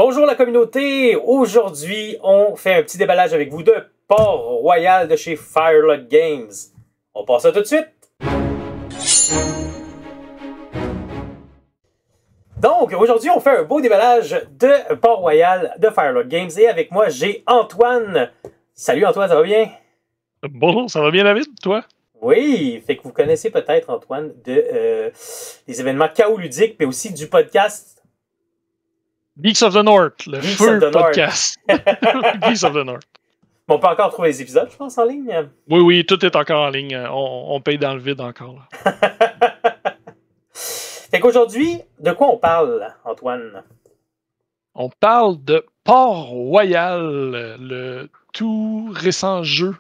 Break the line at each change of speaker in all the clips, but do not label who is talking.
Bonjour la communauté! Aujourd'hui, on fait un petit déballage avec vous de Port-Royal de chez Firelock Games. On passe ça tout de suite! Donc, aujourd'hui, on fait un beau déballage de Port-Royal de Firelock Games. Et avec moi, j'ai Antoine. Salut Antoine, ça va bien?
Bonjour, ça va bien David, toi?
Oui, fait que vous connaissez peut-être Antoine des événements Chaos Ludique, mais aussi du podcast
Geeks of the North, le
Geeks of
feu
the North.
podcast. Geeks of the North.
On peut encore trouver les épisodes, je pense, en ligne.
Oui, tout est encore en ligne. On paye dans le vide encore.
Fait qu'aujourd'hui, de quoi on parle, Antoine?
On parle de Port-Royal, le tout récent jeu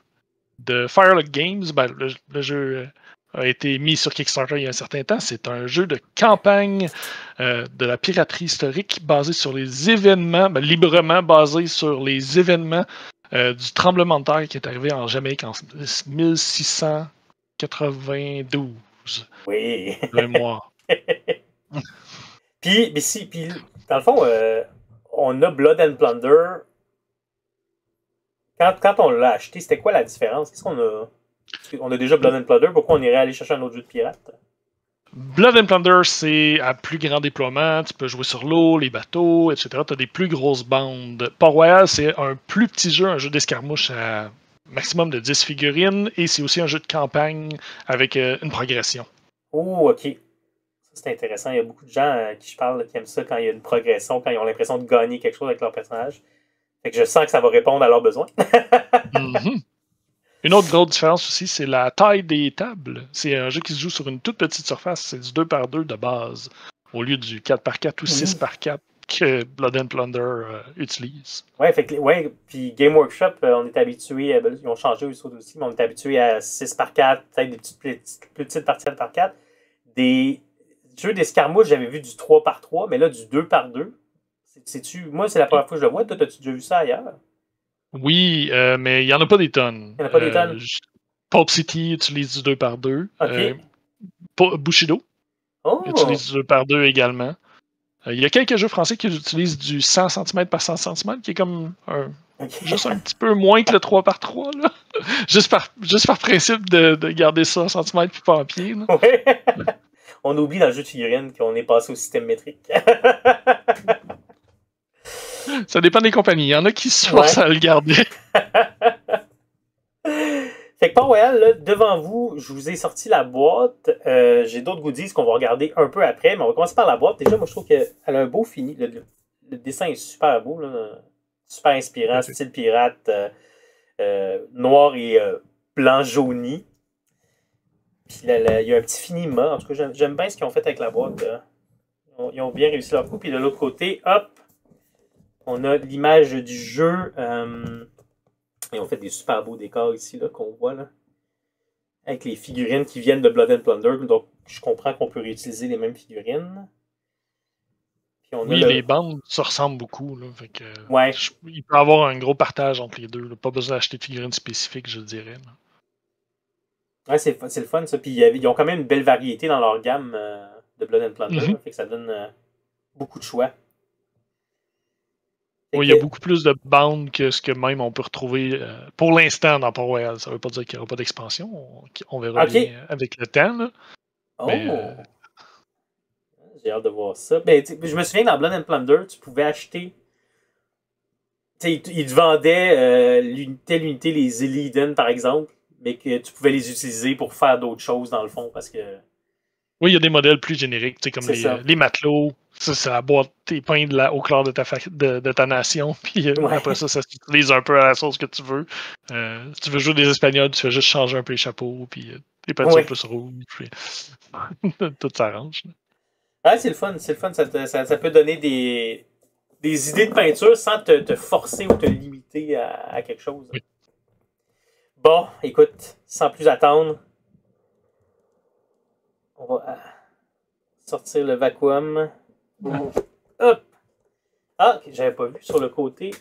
de Firelock Games. Ben, le jeu a été mis sur Kickstarter il y a un certain temps. C'est un jeu de campagne de la piraterie historique basé sur les événements, librement basé sur les événements du tremblement de terre qui est arrivé en Jamaïque en 1692.
Oui.
De mémoire.
Puis, dans le fond, on a Blood and Plunder. Quand on l'a acheté, c'était quoi la différence? Qu'est-ce qu'on a? On a déjà Blood and Plunder, pourquoi on irait aller chercher un autre jeu de pirate?
Blood and Plunder, c'est à plus grand déploiement. Tu peux jouer sur l'eau, les bateaux, etc. Tu as des plus grosses bandes. Port-Royal, c'est un plus petit jeu, un jeu d'escarmouche à maximum de 10 figurines. Et c'est aussi un jeu de campagne avec une progression.
Oh, ok. Ça, c'est intéressant. Il y a beaucoup de gens qui je parle qui aiment ça quand il y a une progression, quand ils ont l'impression de gagner quelque chose avec leur personnage. Fait que je sens que ça va répondre à leurs besoins.
Une autre grosse différence aussi, c'est la taille des tables. C'est un jeu qui se joue sur une toute petite surface. C'est du 2x2 de base, au lieu du 4x4 ou 6x4 que Blood and Plunder utilise.
Ouais, puis Game Workshop, on est habitué, ils ont changé aussi, mais on est habitué à 6x4, peut-être des plus petites parties 4x4. Des jeux d'escarmouche, j'avais vu du 3x3, mais là, du 2x2. Moi, c'est la première fois que je le vois. Toi, as-tu déjà vu ça ailleurs?
Oui, mais il n'y en a pas des tonnes.
Il n'y en a pas des tonnes?
Pulp City utilise du 2x2. Bushido utilise du 2x2 également. Il y a quelques jeux français qui utilisent du 100 cm par 100 cm, qui est comme juste un petit peu moins que le 3x3. Là. juste par principe de garder ça en centimètres puis pas en pied. Là.
Ouais. On oublie dans le jeu de figurines qu'on est passé au système métrique.
Ça dépend des compagnies. Il y en a qui se forcent à le garder.
Fait que Port-Royal, là, devant vous, je vous ai sorti la boîte. J'ai d'autres goodies qu'on va regarder un peu après, mais on va commencer par la boîte. Déjà, moi, je trouve qu'elle a un beau fini. Le dessin est super beau, là. Super inspirant, style pirate, noir et blanc jauni. Puis il y a un petit fini mat. En tout cas, j'aime bien ce qu'ils ont fait avec la boîte. Ils ont bien réussi leur coup. Puis de l'autre côté, hop, on a l'image du jeu. Ils ont fait des super beaux décors ici là, qu'on voit là. Avec les figurines qui viennent de Blood and Plunder. Donc, je comprends qu'on peut réutiliser les mêmes figurines.
Puis on a les bandes se ressemblent beaucoup. Là, fait que,
ouais.
Il peut y avoir un gros partage entre les deux. Là. Pas besoin d'acheter de figurines spécifiques, je dirais. Là.
Ouais, c'est le fun ça. Puis ils ont quand même une belle variété dans leur gamme de Blood and Plunder. Fait que ça donne beaucoup de choix.
Oui, il y a beaucoup plus de bandes que ce que même on peut retrouver pour l'instant dans Port-Royal. Ça ne veut pas dire qu'il n'y aura pas d'expansion. On verra bien avec le temps. Là.
Oh! Mais, j'ai hâte de voir ça. Ben, je me souviens dans Blood and Plunder, tu pouvais acheter. Ils te vendaient telle unité, les Illiden par exemple, mais que tu pouvais les utiliser pour faire d'autres choses dans le fond parce que.
Oui, il y a des modèles plus génériques, comme les matelots. Ça, c'est la boîte, t'es peint au clair de ta nation, puis après ça s'utilise un peu à la sauce que tu veux. Si tu veux jouer des Espagnols, tu fais juste changer un peu les chapeaux, puis les peintures plus rouges, puis tout s'arrange.
Ah, c'est le fun, ça peut donner des idées de peinture sans te forcer ou te limiter à quelque chose. Oui. Bon, écoute, sans plus attendre, on va sortir le vacuum. Hop! Ah, j'avais pas vu sur le côté.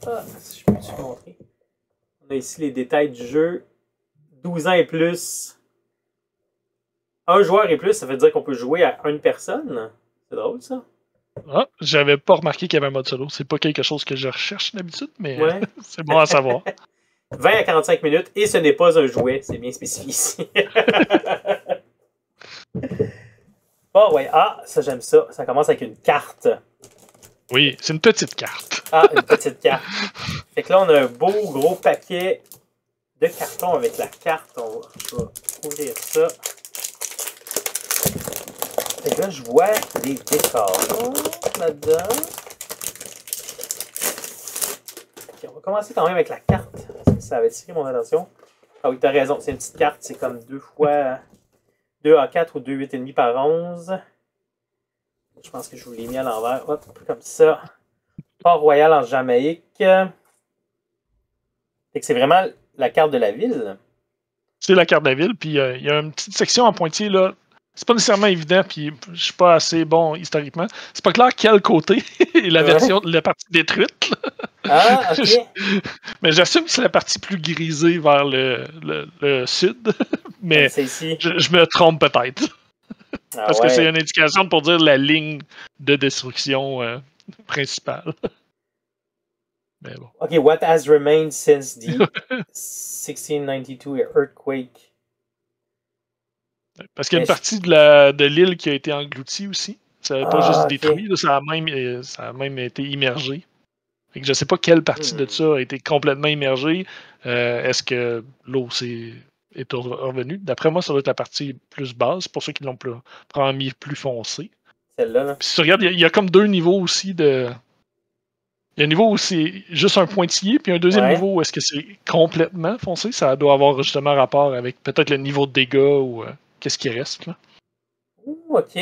Ah, si je peux te montrer. On a ici les détails du jeu. 12 ans et plus. Un joueur et plus, ça veut dire qu'on peut jouer à une personne. C'est drôle, ça.
Ah, j'avais pas remarqué qu'il y avait un mode solo. C'est pas quelque chose que je recherche d'habitude, mais
Ouais.
c'est bon à savoir.
20 à 45 minutes et ce n'est pas un jouet, c'est bien spécifié ici. Oh ouais, ah, ça j'aime ça. Ça commence avec une carte.
Oui, c'est une petite carte.
Ah, une petite carte. Fait que là, on a un beau gros paquet de carton avec la carte. Je vais ouvrir ça. Fait que là, je vois des décors là-dedans. Ok, on va commencer quand même avec la carte. Ça va attirer mon attention. Ah oui, t'as raison, c'est une petite carte. C'est comme 2x4 ou 2 8,5 par 11. Je pense que je vous l'ai mis à l'envers. Hop, comme ça. Port-Royal en Jamaïque. Fait que c'est vraiment la carte de la ville.
C'est la carte de la ville, puis il y a une petite section en pointillé, là. C'est pas nécessairement évident, puis je suis pas assez bon historiquement. C'est pas clair quel côté est la version, la partie détruite. Là.
Ah, ok.
Mais j'assume que c'est la partie plus grisée vers le sud. Mais
C'est ici.
je me trompe peut-être.
Ah
Parce que
ouais.
c'est une indication pour dire la ligne de destruction principale. Mais bon.
Ok, what has remained since the 1692 earthquake?
Parce qu'il y a une partie de l'île qui a été engloutie aussi. Ça n'a pas juste
Ah,
détruit,
ok.
là, ça a même été immergé. Fait que je sais pas quelle partie de ça a été complètement immergée. Est-ce que l'eau est revenue? D'après moi, ça doit être la partie plus basse, pour ceux qui l'ont probablement mis plus foncé.
Celle-là, là.
Puis si tu regardes, il y a comme deux niveaux aussi de. Il y a un niveau où c'est juste un pointillé, puis un deuxième
Ouais.
niveau où est-ce que c'est complètement foncé. Ça doit avoir justement rapport avec peut-être le niveau de dégâts ou qu'est-ce qui reste. Là.
Ouh, ok.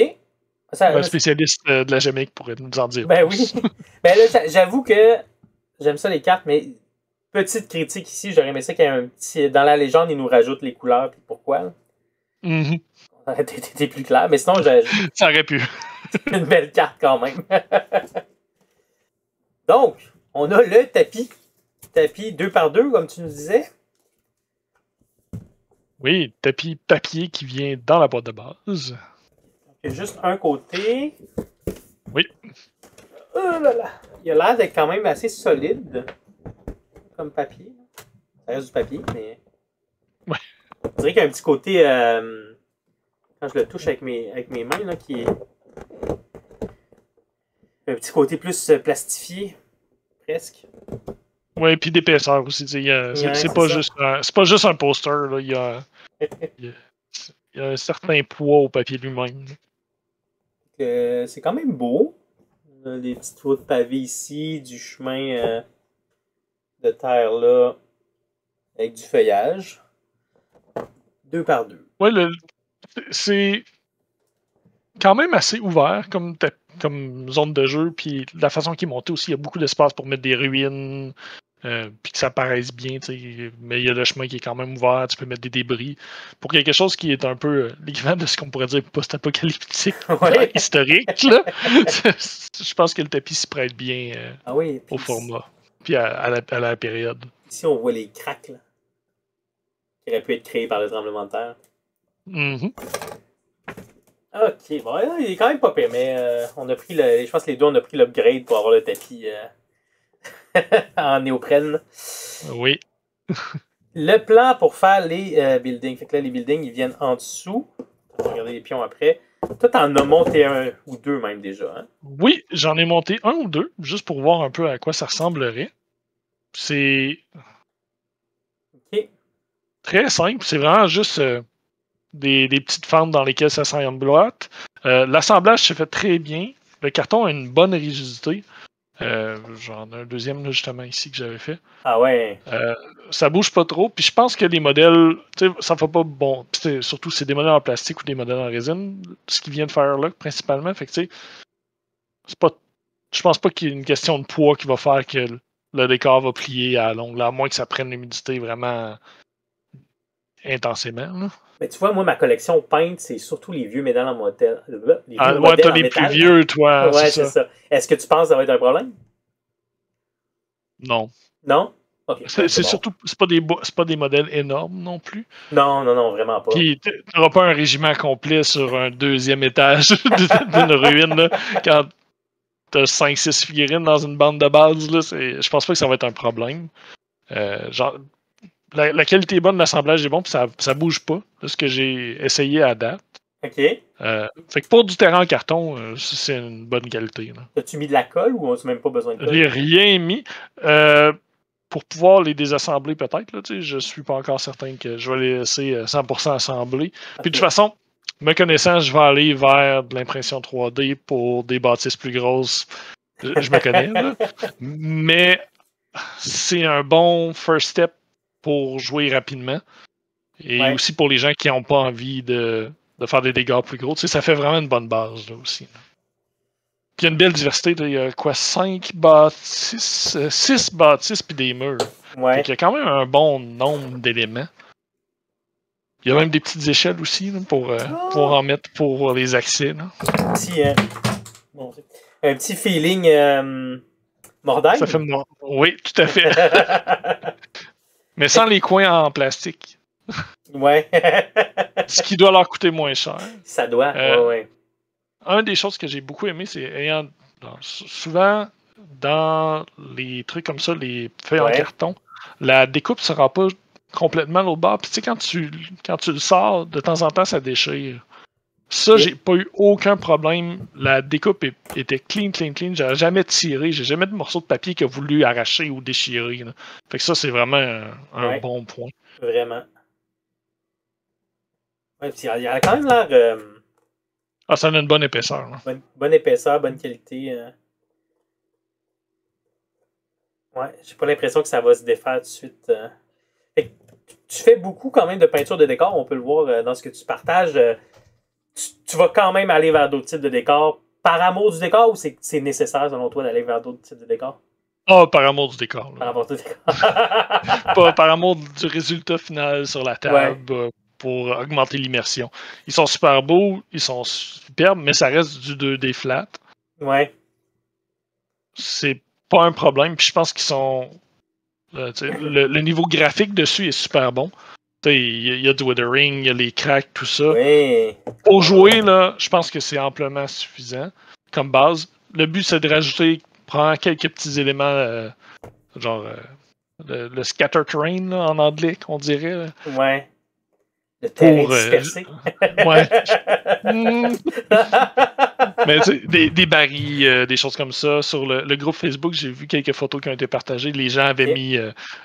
Ça,
Un spécialiste de la Jamaïque pourrait nous en dire
ben
plus.
oui. Ben là, j'avoue que j'aime ça les cartes, mais petite critique ici, j'aurais aimé ça qu'il y ait un petit. Dans la légende, ils nous rajoutent les couleurs puis pourquoi. Là.
Mm-hmm.
T'es plus clair. Mais sinon,
Ça aurait pu.
c'est une belle carte quand même. Donc, on a le tapis. Tapis 2x2, comme tu nous disais.
Oui, tapis papier qui vient dans la boîte de base.
Il y a juste un côté.
Oui.
Oh là là. Il a l'air d'être quand même assez solide comme papier. Ça reste du papier, mais.
Ouais.
Je dirais qu'il y a un petit côté. Quand je le touche avec mes mains, là, qui est. Un petit côté plus plastifié, presque.
Oui, puis d'épaisseur aussi. C'est pas, pas juste un poster. Là. Il y a un certain poids au papier lui-même.
C'est quand même beau. On a des petites routes pavées ici, du chemin de terre là, avec du feuillage. 2x2.
Oui, c'est quand même assez ouvert comme zone de jeu. Puis la façon qu'il est monté aussi, il y a beaucoup d'espace pour mettre des ruines. Puis que ça paraisse bien, mais il y a le chemin qui est quand même ouvert, tu peux mettre des débris. Pour quelque chose qui est un peu l'équivalent de ce qu'on pourrait dire post-apocalyptique,
Ouais.
historique, là, je pense que le tapis s'y prête bien
Ah oui,
au format, puis à la période.
Ici, on voit les cracks là, qui auraient pu être créés par le tremblement de terre.
Mm-hmm.
Ok, bon, là, il est quand même pas pire, mais on a pris je pense que les deux, on a pris l'upgrade pour avoir le tapis en néoprène.
Oui.
Le plan pour faire les buildings. Fait que là, les buildings, ils viennent en dessous. On va regarder les pions après. Toi, t'en as monté un ou deux même déjà. Hein?
Oui, j'en ai monté un ou deux, juste pour voir un peu à quoi ça ressemblerait. C'est
Ok.
très simple, c'est vraiment juste des petites fentes dans lesquelles ça s'emboîte. L'assemblage se fait très bien. Le carton a une bonne rigidité. J'en ai un deuxième là, justement ici que j'avais fait.
Ah ouais.
Ça bouge pas trop. Puis je pense que les modèles, ça fait pas bon. Surtout c'est des modèles en plastique ou des modèles en résine, ce qui vient de faire là principalement. Fait que tu sais, c'est pas. Je pense pas qu'il y ait une question de poids qui va faire que le décor va plier à longue, là, à moins que ça prenne l'humidité vraiment intensément. Là.
Mais tu vois, moi, ma collection peinte, c'est surtout les vieux modèles en modèle. Les vieux
Ouais,
modèles
t'as
en
les
métal.
plus vieux, toi.
Ouais, c'est ça. Est-ce que tu penses que ça va être un problème?
Non.
Non? Ok.
C'est
Bon.
surtout, c'est pas des modèles énormes non plus.
Non, non, non, vraiment pas.
Puis t'auras pas un régiment complet sur un deuxième étage d'une ruine. Là, quand t'as 5-6 figurines dans une bande de base, là, je pense pas que ça va être un problème. Genre, la qualité est bonne, l'assemblage est bon, puis ça bouge pas, de ce que j'ai essayé à date.
OK.
Fait que pour du terrain en carton, c'est une bonne qualité.
As-tu mis de la colle ou on n'a même pas besoin de colle?
J'ai rien mis. Pour pouvoir les désassembler peut-être, là, je suis pas encore certain que je vais les laisser 100% assemblés.
Okay.
Puis de toute façon, me connaissant, je vais aller vers de l'impression 3D pour des bâtisses plus grosses. Je me connais, là. Mais c'est un bon first step pour jouer rapidement. Et aussi pour les gens qui n'ont pas envie de faire des dégâts plus gros. Ça fait vraiment une bonne base là, aussi. Là. Puis il y a une belle diversité. Là. Il y a quoi, 5 bâtisses, 6 bâtisses puis des murs.
Ouais.
Il y a quand même un bon nombre d'éléments. Il y a même des petites échelles aussi là, pour en mettre pour les accès. Là.
Un petit feeling Mordaine.
Ça fait oui, tout à fait. Mais sans les coins en plastique.
Ouais.
Ce qui doit leur coûter moins cher.
Ça doit, ouais.
Une des choses que j'ai beaucoup aimé, c'est souvent dans les trucs comme ça, les feuilles en carton, la découpe ne sera pas complètement à l'autre bord. Puis tu sais, quand tu le sors, de temps en temps, ça déchire. Ça, j'ai pas eu aucun problème. La découpe était clean. J'ai jamais tiré. J'ai jamais de morceau de papier qui a voulu arracher ou déchirer. Là. Fait que ça, c'est vraiment un bon point.
Vraiment. Ouais, puis il a quand même l'air...
ça a une bonne épaisseur.
Bonne épaisseur, bonne qualité. Ouais, j'ai pas l'impression que ça va se défaire tout de suite. Fait que tu fais beaucoup quand même de peinture de décor. On peut le voir dans ce que tu partages. Tu vas quand même aller vers d'autres types de décors par amour du décor ou c'est nécessaire selon toi d'aller vers d'autres types de décors?
Par amour du décor. Là.
Par amour du décor.
Pas par amour du résultat final sur la table pour augmenter l'immersion. Ils sont super beaux, ils sont superbes, mais ça reste du 2D flat.
Ouais.
C'est pas un problème. Puis je pense qu'ils sont... le niveau graphique dessus est super bon. Il y a du weathering, il y a les cracks, tout ça.
Oui.
Pour jouer, là, je pense que c'est amplement suffisant comme base. Le but, c'est de rajouter quelques petits éléments, genre le scatter terrain là, en anglais, qu'on dirait. Là.
Ouais. Le terrain dispersé.
Ouais. Mais tu sais, des barils, des choses comme ça. Sur le groupe Facebook, j'ai vu quelques photos qui ont été partagées. Les gens avaient mis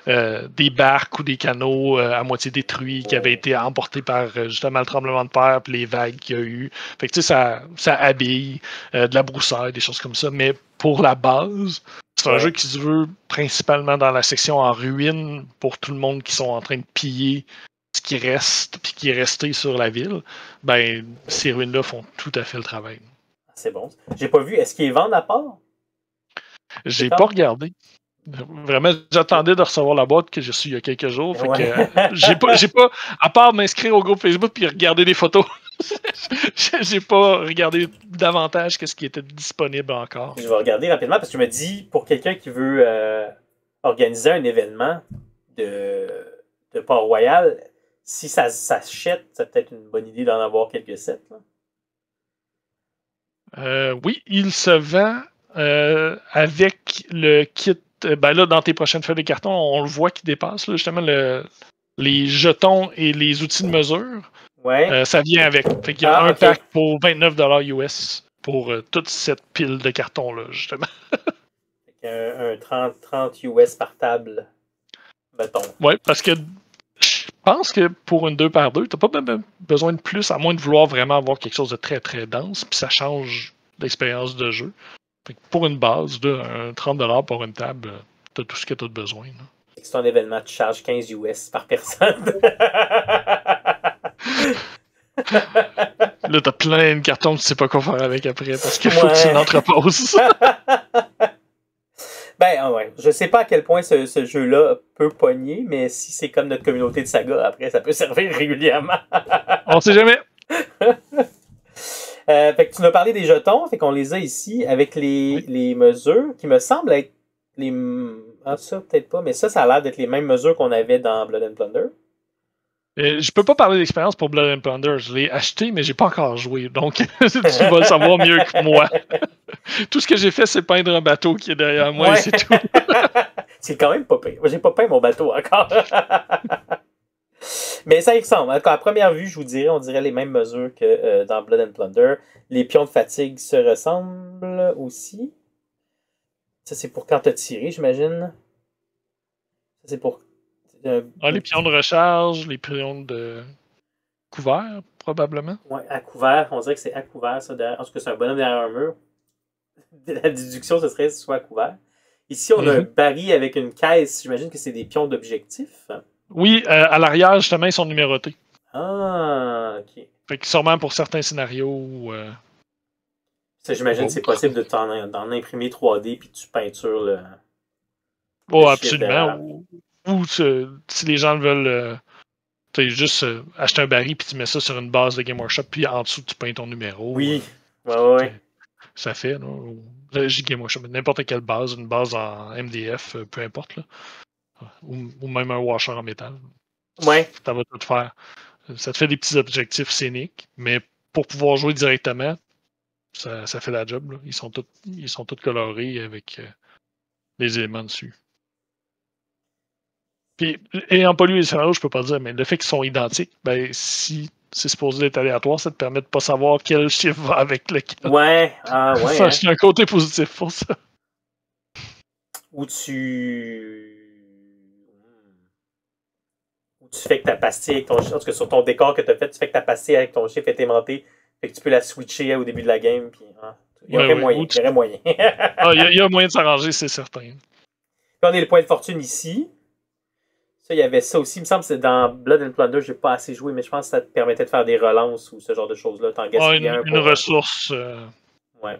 des barques ou des canaux à moitié détruits qui avaient été emportés par justement le tremblement de terre et les vagues qu'il y a eu. Fait que tu sais, ça habille de la broussaille, des choses comme ça. Mais pour la base, c'est un jeu qui se veut principalement dans la section en ruine pour tout le monde qui sont en train de piller ce qui reste puis qui est resté sur la ville. Ben, ces ruines-là font tout à fait le travail.
C'est bon. J'ai pas vu. Est-ce qu'ils vendent à part?
J'ai pas regardé. Vraiment, j'attendais de recevoir la boîte que j'ai reçue il y a quelques jours. Fait que, j'ai pas, à part m'inscrire au groupe Facebook puis regarder des photos, j'ai pas regardé davantage qu'est-ce qui était disponible encore.
Je vais regarder rapidement parce que je me dis, pour quelqu'un qui veut organiser un événement de Port-Royal, si ça s'achète, c'est peut-être une bonne idée d'en avoir quelques sets.
Oui, il se vend avec le kit. Ben là, dans tes prochaines feuilles de carton, on le voit qui dépasse, là, justement, les jetons et les outils de mesure.
Ouais.
Ça vient avec. Fait qu'il y a un pack pour 29$ US pour toute cette pile de cartons-là, justement.
Un 30 US par table, mettons.
Oui, parce que je pense que pour une 2x2, t'as pas besoin de plus, à moins de vouloir vraiment avoir quelque chose de très très dense, puis ça change l'expérience de jeu. Fait que pour une base, un 30$ pour une table, t'as tout ce que t'as besoin.
C'est ton événement, tu charges 15 US par personne.
Là, t'as plein de cartons, tu sais pas quoi faire avec après, parce qu'il faut que tu l'entreposes.
Ben, ouais. Je sais pas à quel point ce jeu-là peut pogner, mais si c'est comme notre communauté de saga, après, ça peut servir régulièrement.
On sait jamais.
Fait que tu nous as parlé des jetons, fait qu'on les a ici avec les mesures qui me semblent être ça, peut-être pas, mais ça a l'air d'être les mêmes mesures qu'on avait dans Blood and Plunder.
Je peux pas parler d'expérience pour Blood and Plunder. Je l'ai acheté, mais j'ai pas encore joué. Donc, tu vas le savoir mieux que moi. Tout ce que j'ai fait, c'est peindre un bateau qui est derrière moi et c'est tout.
C'est quand même pas pire. Moi, j'ai pas peint mon bateau encore. Mais ça y ressemble. À première vue, je vous dirais, on dirait les mêmes mesures que dans Blood and Plunder. Les pions de fatigue se ressemblent aussi. Ça, c'est pour quand t'as tiré, j'imagine. Ça, c'est pour...
les pions de recharge, les pions de couvert, probablement.
Ouais, à couvert. On dirait que c'est à couvert, ça. En tout cas, c'est un bonhomme derrière un mur. La déduction, ce serait soit à couvert. Ici, on a un baril avec une caisse. J'imagine que c'est des pions d'objectif.
Oui, à l'arrière, justement, ils sont numérotés.
Ah, ok.
Fait que sûrement pour certains scénarios.
Ça, j'imagine que c'est possible de d'en imprimer 3D puis tu peintures le.
Oh, absolument. Ou si les gens veulent. Tu juste acheter un baril puis tu mets ça sur une base de Game Workshop puis en dessous tu peins ton numéro.
Oui, ouais.
Ça fait, là. J'ai Game Workshop, n'importe quelle base, une base en MDF, peu importe, là. Ou même un washer en métal.
Ouais.
Ça va tout faire. Ça te fait des petits objectifs scéniques, mais pour pouvoir jouer directement, ça fait la job. Là. Ils sont tous colorés avec les éléments dessus. Puis, ayant pas lu les scénarios, je peux pas dire, mais le fait qu'ils sont identiques, ben si c'est supposé être aléatoire, ça te permet de pas savoir quel chiffre va avec lequel.
Ouais, ouais.
C'est un côté positif pour ça.
Ou tu fais que ta pastille avec ton chiffre. En tout cas, sur ton décor que tu as fait, tu fais que ta pastille avec ton chiffre est aimanté. Fait que tu peux la switcher au début de la game. Puis, il y aurait moyen. Il y aurait moyen.
Il y a moyen de s'arranger, c'est certain.
Puis on a le point de fortune ici. Ça, il y avait ça aussi. Il me semble que c'est dans Blood and Plunder, j'ai pas assez joué, mais je pense que ça te permettait de faire des relances ou ce genre de choses-là. T'en gaspillais
une ressource
ouais.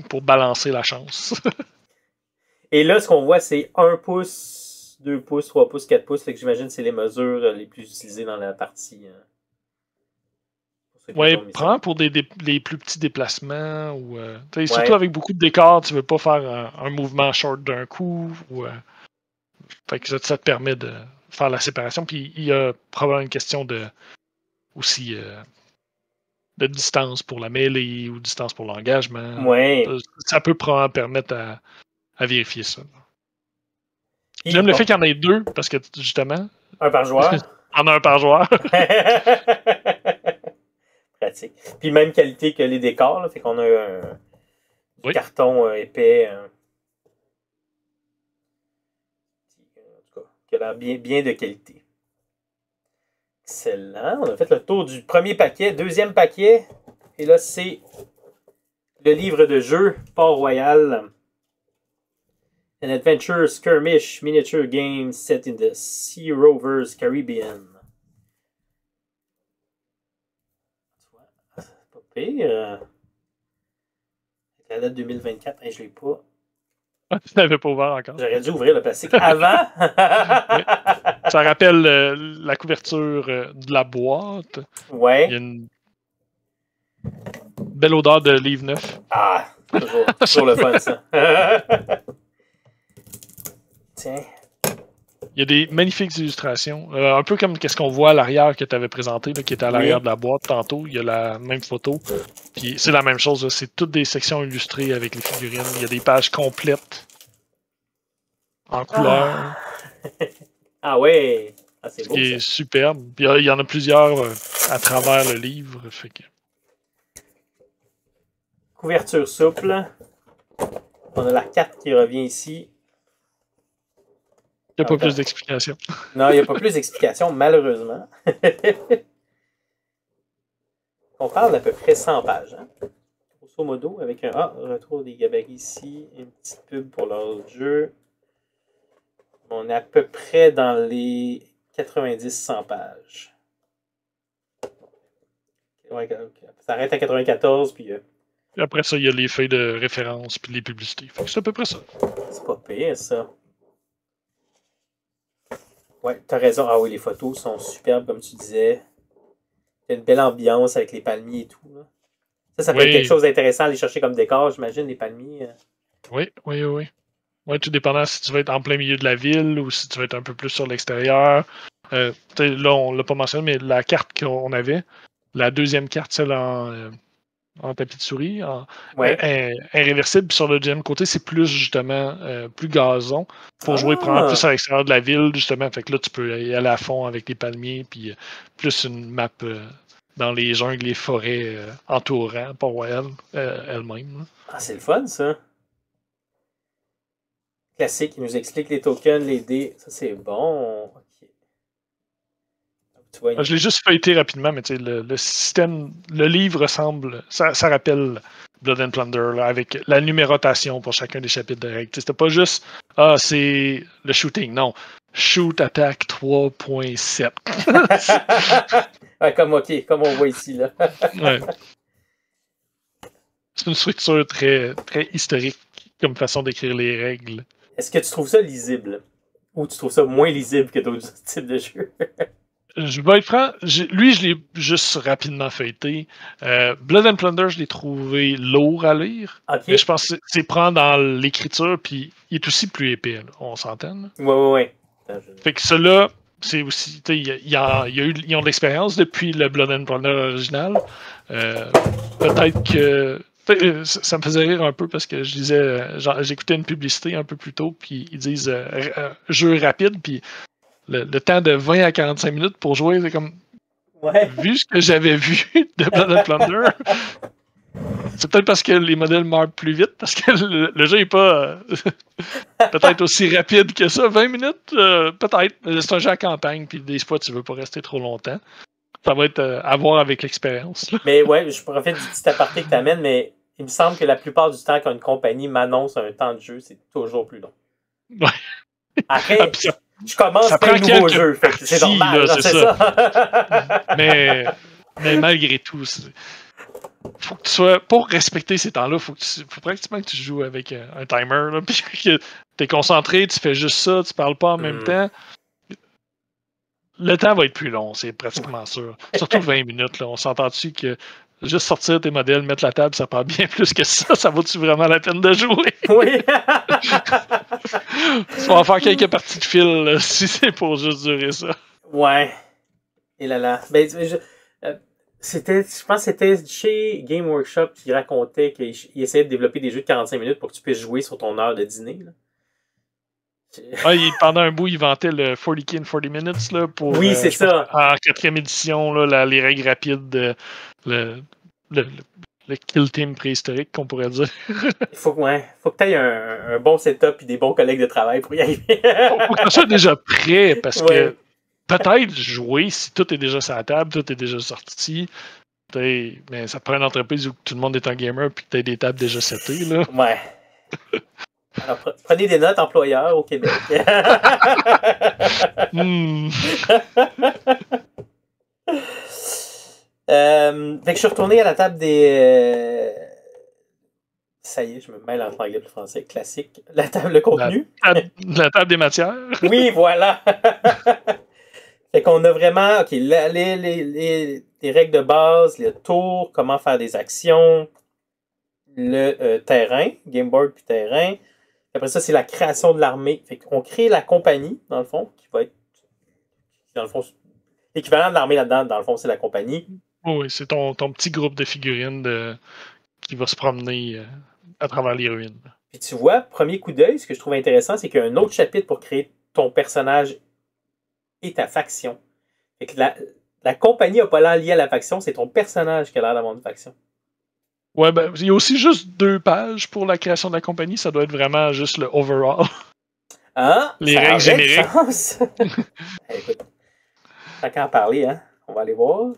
pour balancer la chance.
Et là, ce qu'on voit, c'est 1 pouce, 2 pouces, 3 pouces, 4 pouces. Fait que j'imagine que c'est les mesures les plus utilisées dans la partie.
Oui, prends pour les plus petits déplacements. Ou, surtout avec beaucoup de décors, tu veux pas faire un mouvement short d'un coup. Fait que ça te permet de faire la séparation. Puis il y a probablement une question aussi de distance pour la mêlée ou distance pour l'engagement.
Ouais.
Ça peut probablement permettre à vérifier ça. J'aime le fait qu'il y en ait 2 parce que justement.
Un par joueur.
En a un par joueur.
Pratique. Puis même qualité que les décors, là, fait qu'on a du carton épais. En tout cas, qui a l'air bien de qualité. Excellent. On a fait le tour du premier paquet, deuxième paquet. Et là, c'est le livre de jeu Port-Royal. An adventure skirmish miniature game set in the Sea Rovers Caribbean. C'est pas pire. La date 2024, je l'ai pas.
Tu l'avais pas ouvert encore.
J'aurais dû ouvrir le plastique avant.
Oui. Ça rappelle la couverture de la boîte.
Ouais.
Il y a une belle odeur de livre neuf.
Ah, toujours le fun, ça. Tiens.
Il y a des magnifiques illustrations. Un peu comme ce qu'on voit à l'arrière que tu avais présenté, là, qui était à l'arrière de la boîte tantôt. Il y a la même photo. Puis c'est la même chose. C'est toutes des sections illustrées avec les figurines. Il y a des pages complètes en couleur.
Ah ouais! Ah, c'est beau,
qui est superbe. Puis, il y en a plusieurs à travers le livre. Fait que...
Couverture souple. On a la carte qui revient ici.
Il n'y a pas plus d'explications.
Non, il n'y a pas plus d'explications, malheureusement. On parle d'à peu près 100 pages. Hein? Grosso modo, avec un retour des gabarits ici, une petite pub pour leur jeu. On est à peu près dans les 90-100 pages. Ouais, ça arrête à 94, puis...
Et après ça, il y a les feuilles de référence puis les publicités. Fait que c'est à peu près ça.
C'est pas pire, ça. Ouais, t'as raison. Ah oui, les photos sont superbes, comme tu disais. Il y a une belle ambiance avec les palmiers et tout. Là. Ça peut être quelque chose d'intéressant à aller chercher comme décor, j'imagine, les palmiers.
Oui. Oui, tout dépendant si tu veux être en plein milieu de la ville ou si tu veux être un peu plus sur l'extérieur. Là, on l'a pas mentionné, mais la carte qu'on avait, la deuxième carte, celle en tapis de souris, réversible. Sur le deuxième côté, c'est plus justement plus gazon pour jouer probablement plus à l'extérieur de la ville, justement. Fait que là, tu peux y aller à fond avec les palmiers, puis plus une map dans les jungles, les forêts entourant Port-Royal elle-même.
Ah, c'est le fun, ça. Classique, il nous explique les tokens, les dés. Ça, c'est bon. Ok. Tu vois,
Je l'ai juste feuilleté rapidement, mais le système, le livre ressemble, ça rappelle Blood and Plunder, là, avec la numérotation pour chacun des chapitres de règles. C'était pas juste, c'est le shooting, non. Shoot Attack 3.7.
ouais, comme on voit ici, là.
Ouais. C'est une structure très, très historique comme façon d'écrire les règles.
Est-ce que tu trouves ça lisible? Ou tu trouves ça moins lisible que d'autres types de jeux?
Je vais être franc, lui, je l'ai juste rapidement feuilleté. Blood and Plunder, je l'ai trouvé lourd à lire.
Okay.
Mais je pense que c'est prendre dans l'écriture, puis il est aussi plus épais, là, on s'entend.
Ouais.
Fait que ceux-là, c'est aussi. Ils ont de l'expérience depuis le Blood and Plunder original. Peut-être que. Ça me faisait rire un peu parce que je disais, j'écoutais une publicité un peu plus tôt, puis ils disent jeu rapide, puis le temps de 20 à 45 minutes pour jouer, c'est comme.
Ouais.
Vu ce que j'avais vu de Blood and Plunder, c'est peut-être parce que les modèles meurent plus vite, parce que le jeu n'est pas peut-être aussi rapide que ça. 20 minutes, peut-être. C'est un jeu à campagne, puis des fois, tu veux pas rester trop longtemps. Ça va être à voir avec l'expérience.
Mais ouais, je profite du petit aparté que tu amènes, mais il me semble que la plupart du temps, quand une compagnie m'annonce un temps de jeu, c'est toujours plus long.
Ouais.
Après, je commence par un nouveau jeu, fait que c'est normal, là, c'est ça.
mais malgré tout, faut que tu sois, pour respecter ces temps-là, faut pratiquement que tu joues avec un timer, là, puis que tu es concentré, tu fais juste ça, tu parles pas en même temps. Le temps va être plus long, c'est pratiquement sûr. Surtout 20 minutes, là. On s'entend dessus que juste sortir tes modèles, mettre la table, ça prend bien plus que ça. Ça vaut-tu vraiment la peine de jouer?
Oui!
Tu vas en faire quelques parties de fil là, si c'est pour juste durer ça.
Ouais. Et là. Ben, je pense que c'était chez Game Workshop qui racontait qu'il essayait de développer des jeux de 45 minutes pour que tu puisses jouer sur ton heure de dîner. Là.
Pendant un bout, il vantait le 40K in 40 minutes là, pour.
Oui, c'est ça.
En 4e édition, là, les règles rapides, le kill team préhistorique, qu'on pourrait dire.
Il faut que tu aies un bon setup et des bons collègues de travail pour y arriver.
Faut que tu sois déjà prêt, parce que peut-être jouer si tout est déjà sur la table, tout est déjà sorti. Mais ça te prend une entreprise où tout le monde est un gamer et que tu as des tables déjà setées. Là.
Ouais. Alors, prenez des notes, employeurs au Québec. Fait que je suis retourné à la table des. Ça y est, je me mêle entre l'anglais et le français. Classique. La table de contenu.
La table des matières.
Oui, voilà. Fait qu'on a vraiment les règles de base, le tour, comment faire des actions, le terrain, game board puis terrain. Après ça, c'est la création de l'armée. Fait qu'on crée la compagnie, dans le fond, qui va être, dans le fond, l'équivalent de l'armée là-dedans, dans le fond, c'est la compagnie.
Oui, c'est ton petit groupe de figurines qui va se promener à travers les ruines.
Puis tu vois, premier coup d'œil, ce que je trouve intéressant, c'est qu'il y a un autre chapitre pour créer ton personnage et ta faction. Fait que la compagnie n'a pas l'air liée à la faction, c'est ton personnage qui a l'air d'avoir une faction.
Ouais, ben, il y a aussi juste 2 pages pour la création de la compagnie. Ça doit être vraiment juste le overall.
Ah,
les règles génériques.
Écoute, tant qu'à en parler, hein, on va aller voir.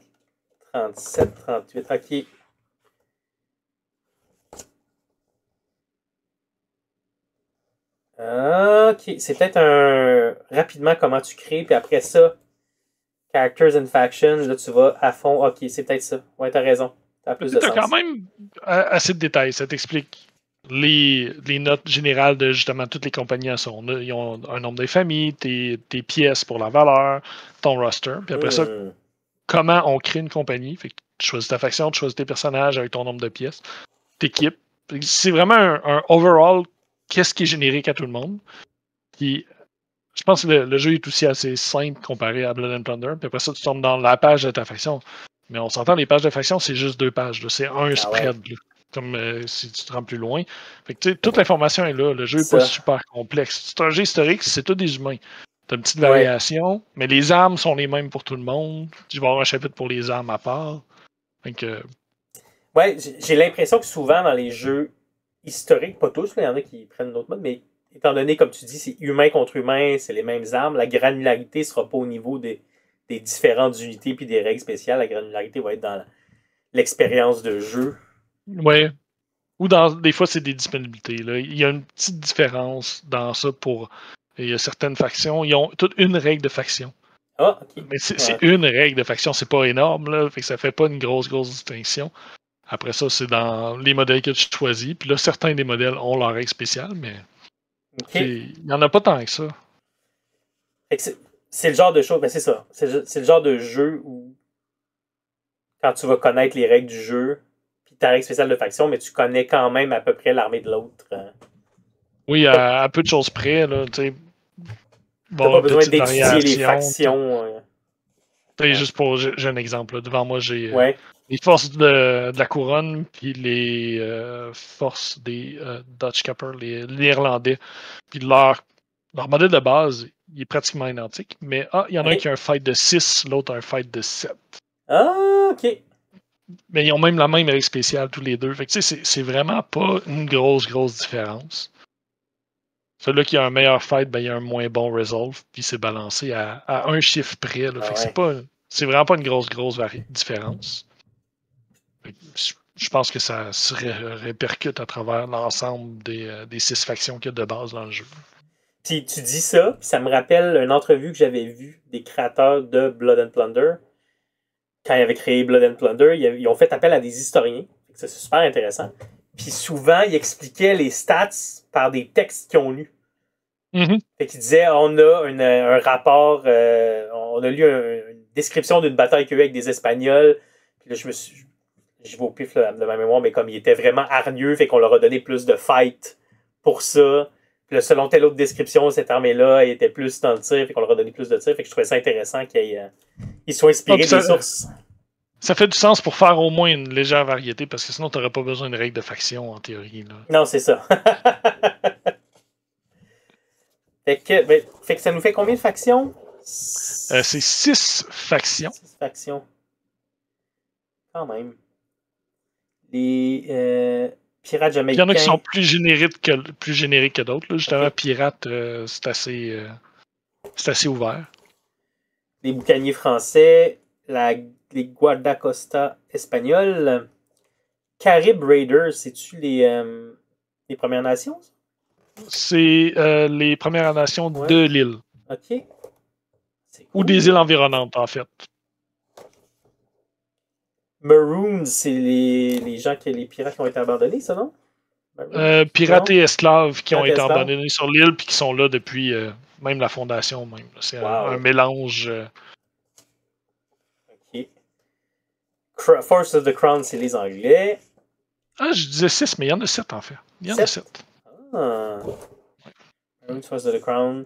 37, 38, ok. Ok, c'est peut-être rapidement comment tu crées, puis après ça, Characters and Factions, là tu vas à fond. Ok, c'est peut-être ça. Ouais, t'as raison. T'as plus de sens.
T'as quand même assez de détails. Ça t'explique les notes générales de justement toutes les compagnies. Ils ont un nombre de familles, tes pièces pour la valeur, ton roster. Puis après ça, comment on crée une compagnie. Fait que tu choisis ta faction, tu choisis tes personnages avec ton nombre de pièces, t'équipes. C'est vraiment un overall, qu'est-ce qui est générique à tout le monde. Puis Je pense que le jeu est aussi assez simple comparé à Blood and Plunder. Puis après ça, tu tombes dans la page de ta faction. Mais on s'entend, les pages de faction, c'est juste 2 pages. C'est un spread. Là, comme si tu te rends plus loin. Fait que, toute l'information est là. Le jeu n'est pas super complexe. C'est un jeu historique, c'est tous des humains. T'as une petite variation, mais les armes sont les mêmes pour tout le monde. Tu vas avoir un chapitre pour les armes à part. Fait que...
Ouais, j'ai l'impression que souvent dans les jeux historiques, pas tous, il y en a qui prennent d'autres modes, mais étant donné, comme tu dis, c'est humain contre humain, c'est les mêmes armes, la granularité sera pas au niveau des différentes unités puis des règles spéciales. La granularité va être dans l'expérience de jeu.
Ouais. Ou des fois, c'est des disponibilités. Là. Il y a une petite différence dans ça pour. Il y a certaines factions, ils ont toute une règle de faction.
Ah, ok.
Mais c'est une règle de faction, c'est pas énorme, là. Fait que ça fait pas une grosse distinction. Après ça, c'est dans les modèles que tu choisis. Puis là, certains des modèles ont leur règle spéciale, mais il n'y en a pas tant que ça.
C'est le genre de chose, ben c'est ça. C'est le genre de jeu où quand tu vas connaître les règles du jeu, puis ta règle spéciale de faction, mais tu connais quand même à peu près l'armée de l'autre.
Oui, à peu de choses près, là, tu sais.
T'as pas besoin d'étudier les factions.
Juste pour, j'ai un exemple. Là. Devant moi, j'ai les forces de la couronne, puis les forces des Dutch Capper, les Irlandais. Puis leur modèle de base, il est pratiquement identique. Mais il y en a un qui a un fight de 6, l'autre a un fight de 7.
Ah, ok.
Mais ils ont même la même règle spéciale tous les deux. Fait que c'est vraiment pas une grosse différence. Celui-là qui a un meilleur fight, ben, il a un moins bon resolve, puis c'est balancé à un chiffre près. Là. Fait que c'est vraiment pas une grosse différence. Je pense que ça se répercute à travers l'ensemble des 6 factions qu'il y a de base dans le jeu.
Puis tu dis ça, puis ça me rappelle une entrevue que j'avais vue des créateurs de Blood and Plunder. Quand ils avaient créé Blood and Plunder, ils ont fait appel à des historiens. C'est super intéressant. Puis souvent, ils expliquaient les stats par des textes qu'ils ont lus.
Mm-hmm.
Fait qu'ils disaient, on a un rapport, on a lu une description d'une bataille qu'il y a eu avec des Espagnols. Puis là, je vais au pif là, de ma mémoire, mais comme il était vraiment hargneux, fait qu'on leur a donné plus de fight pour ça. Puis là, selon telle autre description, cette armée-là était plus dans le tir, fait qu'on leur a donné plus de tir. Fait que je trouvais ça intéressant qu'ils soient inspirés des sources. Ça
fait du sens pour faire au moins une légère variété, parce que sinon, tu n'aurais pas besoin de règles de faction, en théorie. Là.
Non, c'est ça. Fait que ça nous fait combien de factions?
C'est 6 factions.
6 factions. Quand même. Les pirates jamaïcains.
Il y en a qui sont plus génériques que d'autres. Là. Justement, pirates, c'est assez ouvert.
Les boucaniers français, les Guardacosta espagnols. Carib Raiders, c'est-tu les Premières Nations?
C'est les Premières Nations de l'île.
OK. Cool.
Ou des îles environnantes, en fait.
Maroons, c'est les pirates qui ont été abandonnés, ça, non?
Pirates et esclaves qui ont été abandonnés sur l'île puis qui sont là depuis même la fondation. Même. C'est un mélange.
OK. Force of the Crown, c'est les Anglais.
Ah, je disais 6, mais il y en a 7 en fait. Il y en a 7.
Ah. Maroons, Force of the Crown.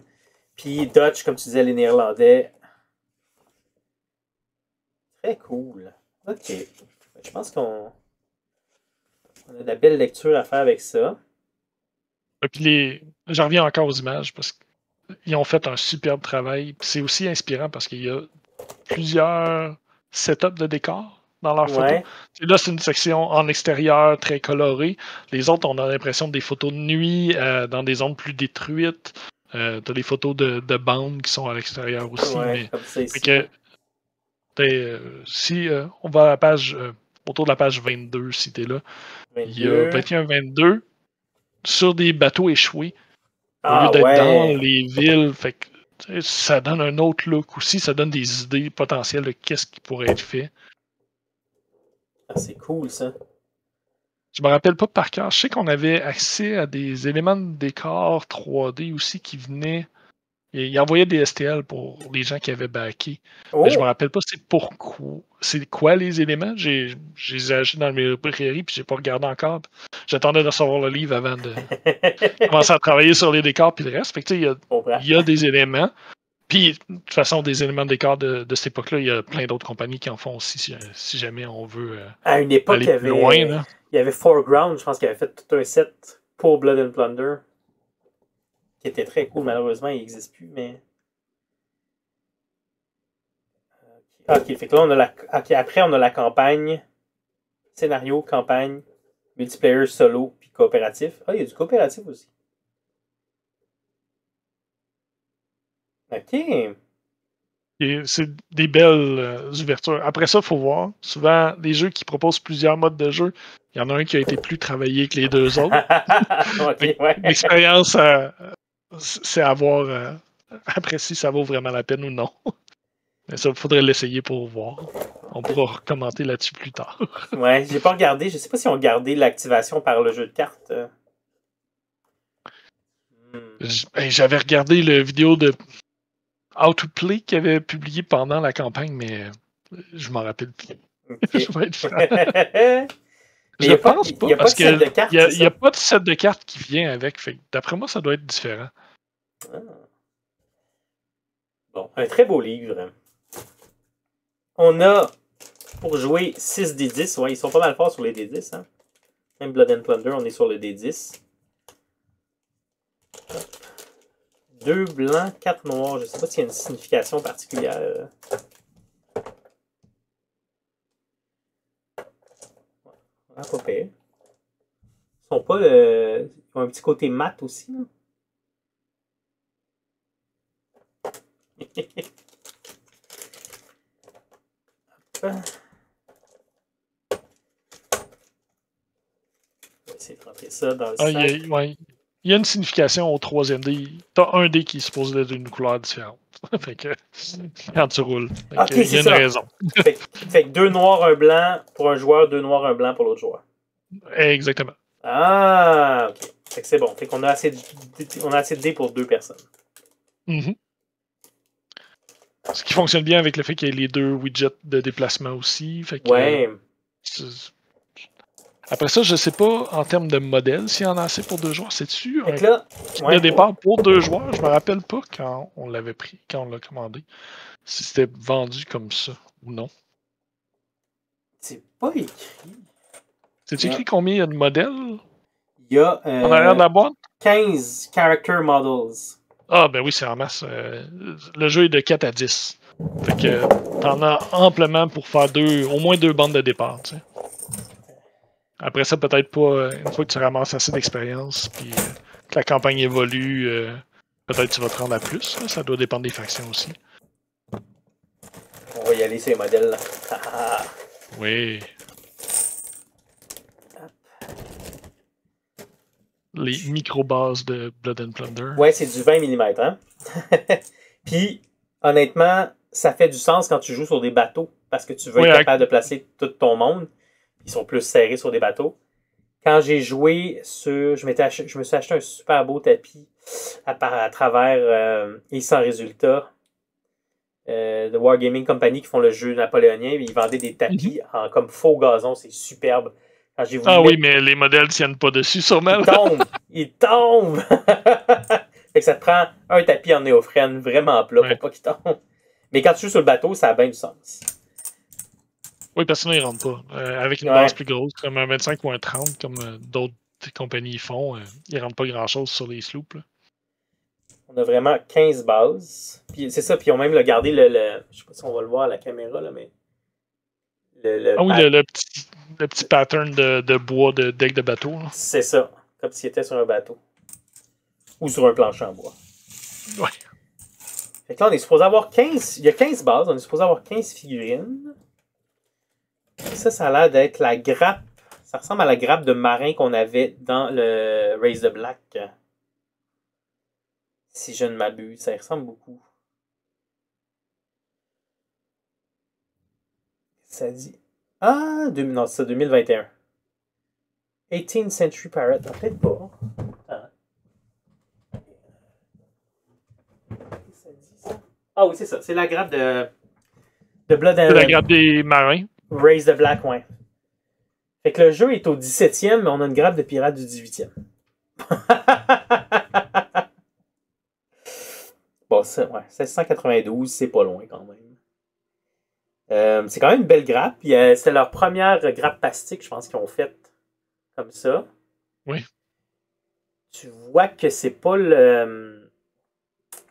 Puis Dutch, comme tu disais, les Néerlandais. Très cool. OK. Je pense qu'on a de la belle lecture à faire avec ça.
Et puis j'en reviens encore aux images parce qu'ils ont fait un superbe travail. C'est aussi inspirant parce qu'il y a plusieurs setups de décors dans leurs photos. Et là, c'est une section en extérieur très colorée. Les autres, on a l'impression des photos de nuit dans des zones plus détruites. T'as des photos de bandes qui sont à l'extérieur aussi.
Comme ça ici.
Si on va à la page autour de la page 22, si t'es là, 22. Il y a 21-22 sur des bateaux échoués au lieu d'être dans les villes. Fait que, ça donne un autre look aussi, ça donne des idées potentielles de qu'est-ce qui pourrait être fait.
Ah, c'est cool ça.
Je me rappelle pas par cœur. Je sais qu'on avait accès à des éléments de décor 3D aussi qui venaient. Il envoyait des STL pour les gens qui avaient backé.
Oh!
Mais je me rappelle pas c'est quoi les éléments. Je les ai achetés dans mes librairies puis j'ai pas regardé encore. J'attendais de recevoir le livre avant de commencer à travailler sur les décors puis le reste. Fait que, il y a des éléments. Puis, de toute façon, des éléments de décor de cette époque-là, il y a plein d'autres compagnies qui en font aussi si jamais on veut
à une époque,
aller plus loin. Là.
Il y avait Foreground, je pense qu'il avait fait tout un set pour Blood and Plunder. Qui était très cool. Malheureusement, il n'existe plus, mais. Ok, fait que là, on a après, on a la campagne. Scénario, campagne, multiplayer, solo, puis coopératif. Ah, il y a du coopératif aussi. Ok.
Et c'est des belles ouvertures. Après ça, il faut voir. Souvent, les jeux qui proposent plusieurs modes de jeu, il y en a un qui a été plus travaillé que les deux autres.
Ok, ouais.
L'expérience, c'est à voir après si ça vaut vraiment la peine ou non. Mais ça, il faudrait l'essayer pour voir. On pourra commenter là-dessus plus tard.
Ouais, j'ai pas regardé. Je sais pas si on gardé l'activation par le jeu de cartes.
J'avais regardé la vidéo de How to Play qu'il avait publié pendant la campagne, mais je m'en rappelle plus.
Okay.
Je vais être franc.
Mais
je pense pas,
il n'y a pas
parce
de set de cartes.
Il n'y a pas de set de cartes qui vient avec. D'après moi, ça doit être différent.
Ah. Bon, un très beau livre. On a, pour jouer 6 D10, ouais, ils sont pas mal forts sur les D10. Hein? Même Blood and Plunder, on est sur le D10. 2 blancs, 4 noirs. Je sais pas s'il y a une signification particulière. Ah, pas pire. Ils sont pas Ils ont un petit côté mat aussi. Là. On va essayer de rentrer ça dans le sac.
Il y a une signification au troisième dé. T'as un dé qui est supposé être d'une couleur différente. Fait que quand tu roules.
Okay,
il y a une raison.
fait que 2 noirs, 1 blanc pour un joueur, 2 noirs, 1 blanc pour l'autre joueur.
Exactement.
Ah, ok. Fait que c'est bon. Fait qu'on a assez de dés pour 2 personnes.
Mm-hmm. Ce qui fonctionne bien avec le fait qu'il y ait les 2 widgets de déplacement aussi. Fait que,
ouais.
Après ça, je sais pas en termes de modèle s'il y en a assez pour 2 joueurs. C'est-tu un kit de départ pour 2 joueurs? Je me rappelle pas quand on l'avait pris, quand on l'a commandé. Si c'était vendu comme ça ou non.
C'est pas écrit.
C'est écrit combien il y a de modèles?
Il y a
en arrière de la boîte?
15 character models.
Ah ben oui, c'est en masse. Le jeu est de 4 à 10. Fait que t'en as amplement pour faire au moins 2 bandes de départ. Tu sais. Après ça, peut-être pas, une fois que tu ramasses assez d'expérience, puis que la campagne évolue, peut-être tu vas te rendre à plus. Là. Ça doit dépendre des factions aussi.
On va y aller, ces modèles-là.
Oui. Les micro-bases de Blood and Plunder.
Ouais, c'est du 20 mm. Hein? Puis, honnêtement, ça fait du sens quand tu joues sur des bateaux, parce que tu veux être capable de placer tout ton monde. Ils sont plus serrés sur des bateaux. Quand j'ai joué sur... Je me suis acheté un super beau tapis à travers et sans résultat de Wargaming Company qui font le jeu napoléonien. Ils vendaient des tapis comme faux gazon. C'est superbe. Quand j'ai voulu
oui, mais les modèles tiennent pas dessus, sûrement.
Ils tombent! Fait que ça te prend un tapis en néophrène vraiment plat pour pas qu'il tombe. Mais quand tu joues sur le bateau, ça a bien du sens.
Oui, parce que sinon, ils rentrent pas. Avec une base plus grosse, comme un 25 ou un 30, comme d'autres compagnies font, ils rentrent pas grand-chose sur les sloops. Là.
On a vraiment 15 bases. Puis c'est ça, puis ils ont même gardé je sais pas si on va le voir à la caméra, là, mais...
le petit pattern de bois de deck de bateau.
C'est ça, comme s'il était sur un bateau. Ou sur un plancher en bois.
Ouais.
Fait que là, on est supposé avoir 15... Il y a 15 bases, on est supposé avoir 15 figurines. Et ça a l'air d'être la grappe. Ça ressemble à la grappe de marin qu'on avait dans le Raise the Black. Si je ne m'abuse, ça y ressemble beaucoup. Ça dit... Ah, non, c'est ça, 2021. 18th Century Pirate. Peut-être pas. Ah. ça dit, ça? Ah oui, c'est ça. C'est la grappe de Blood
C'est la grappe des marins.
Raise the Black, ouais. Fait que le jeu est au 17e, mais on a une grappe de pirate du 18e. Bon, ça, ouais. 1692, c'est pas loin quand même. C'est quand même une belle grappe. C'était leur première grappe plastique, je pense, qu'ils ont faite comme ça.
Oui.
Tu vois que c'est pas le.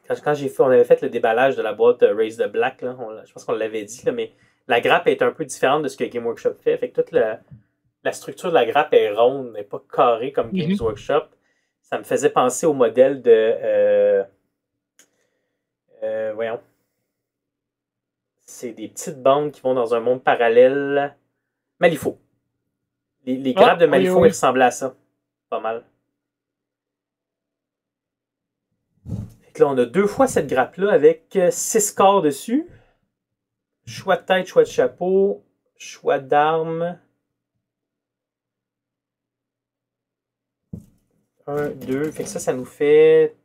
Quand on avait fait le déballage de la boîte Raise the Black, là, je pense qu'on l'avait dit, là, mais la grappe est un peu différente de ce que Game Workshop fait. Fait que toute la structure de la grappe est ronde, n'est pas carrée comme Games Workshop. Ça me faisait penser au modèle de. Voyons. C'est des petites bandes qui vont dans un monde parallèle. Malifaux. Les grappes de Malifaux, oui. Ils ressemblaient à ça. Pas mal. Fait que là, on a 2 fois cette grappe-là avec 6 corps dessus. Choix de tête, choix de chapeau, choix d'armes. 1, 2. Fait que ça nous fait.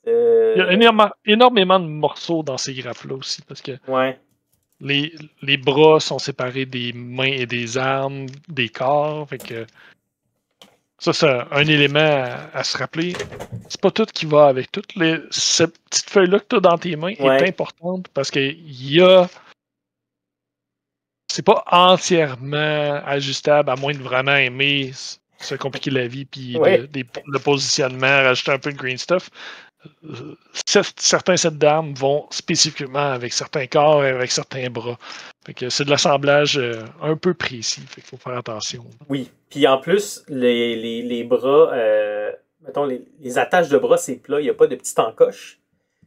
Il y a énormément de morceaux dans ces grappes-là aussi, parce que
ouais.
les bras sont séparés des mains et des armes, des corps. Fait que ça, c'est un élément à se rappeler. C'est pas tout qui va avec tout. Cette petite feuille-là que tu as dans tes mains est importante parce que c'est pas entièrement ajustable, à moins de vraiment aimer se compliquer la vie puis le positionnement, rajouter un peu de green stuff. Certains sets d'armes vont spécifiquement avec certains corps et avec certains bras. Fait que c'est de l'assemblage un peu précis. Fait qu'il faut faire attention.
Oui. Puis en plus, les bras, mettons, les attaches de bras, c'est plat. Il n'y a pas de petite encoche.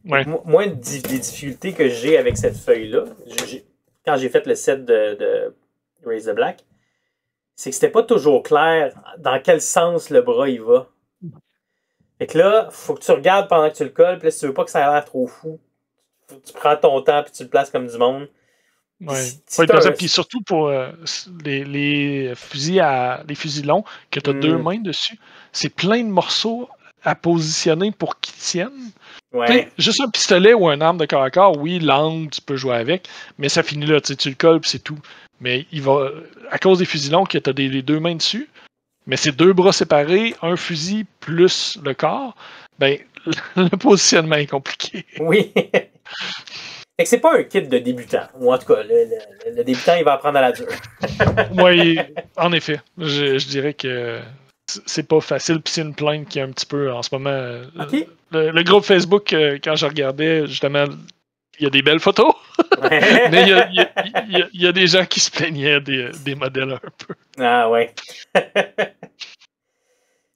Ouais.
Moi, des difficultés que j'ai avec cette feuille-là, quand j'ai fait le set de Raise the Black, c'est que c'était pas toujours clair dans quel sens le bras il va. Fait que là, faut que tu regardes pendant que tu le colles, puis là, si tu veux pas que ça ait l'air trop fou, tu prends ton temps puis tu le places comme du monde.
Ouais. Puis surtout pour les fusils longs, que tu as 2 mains dessus, c'est plein de morceaux à positionner pour qu'ils tiennent.
Ouais.
Juste un pistolet ou un arme de corps à corps, oui, l'angle, tu peux jouer avec, mais ça finit là, tu le colles puis c'est tout. Mais il va, à cause des fusils longs, que tu as les 2 mains dessus, mais c'est 2 bras séparés, un fusil plus le corps, ben le positionnement est compliqué.
Oui. Fait que c'est pas un kit de débutant. Ou en tout cas, le débutant, il va apprendre à la dure.
Oui, en effet. Je dirais que c'est pas facile, puis c'est une plainte qui est un petit peu en ce moment.
Okay.
Le groupe Facebook, quand je regardais, justement, il y a des belles photos, mais il y a des gens qui se plaignaient des modèles un peu.
Ah ouais.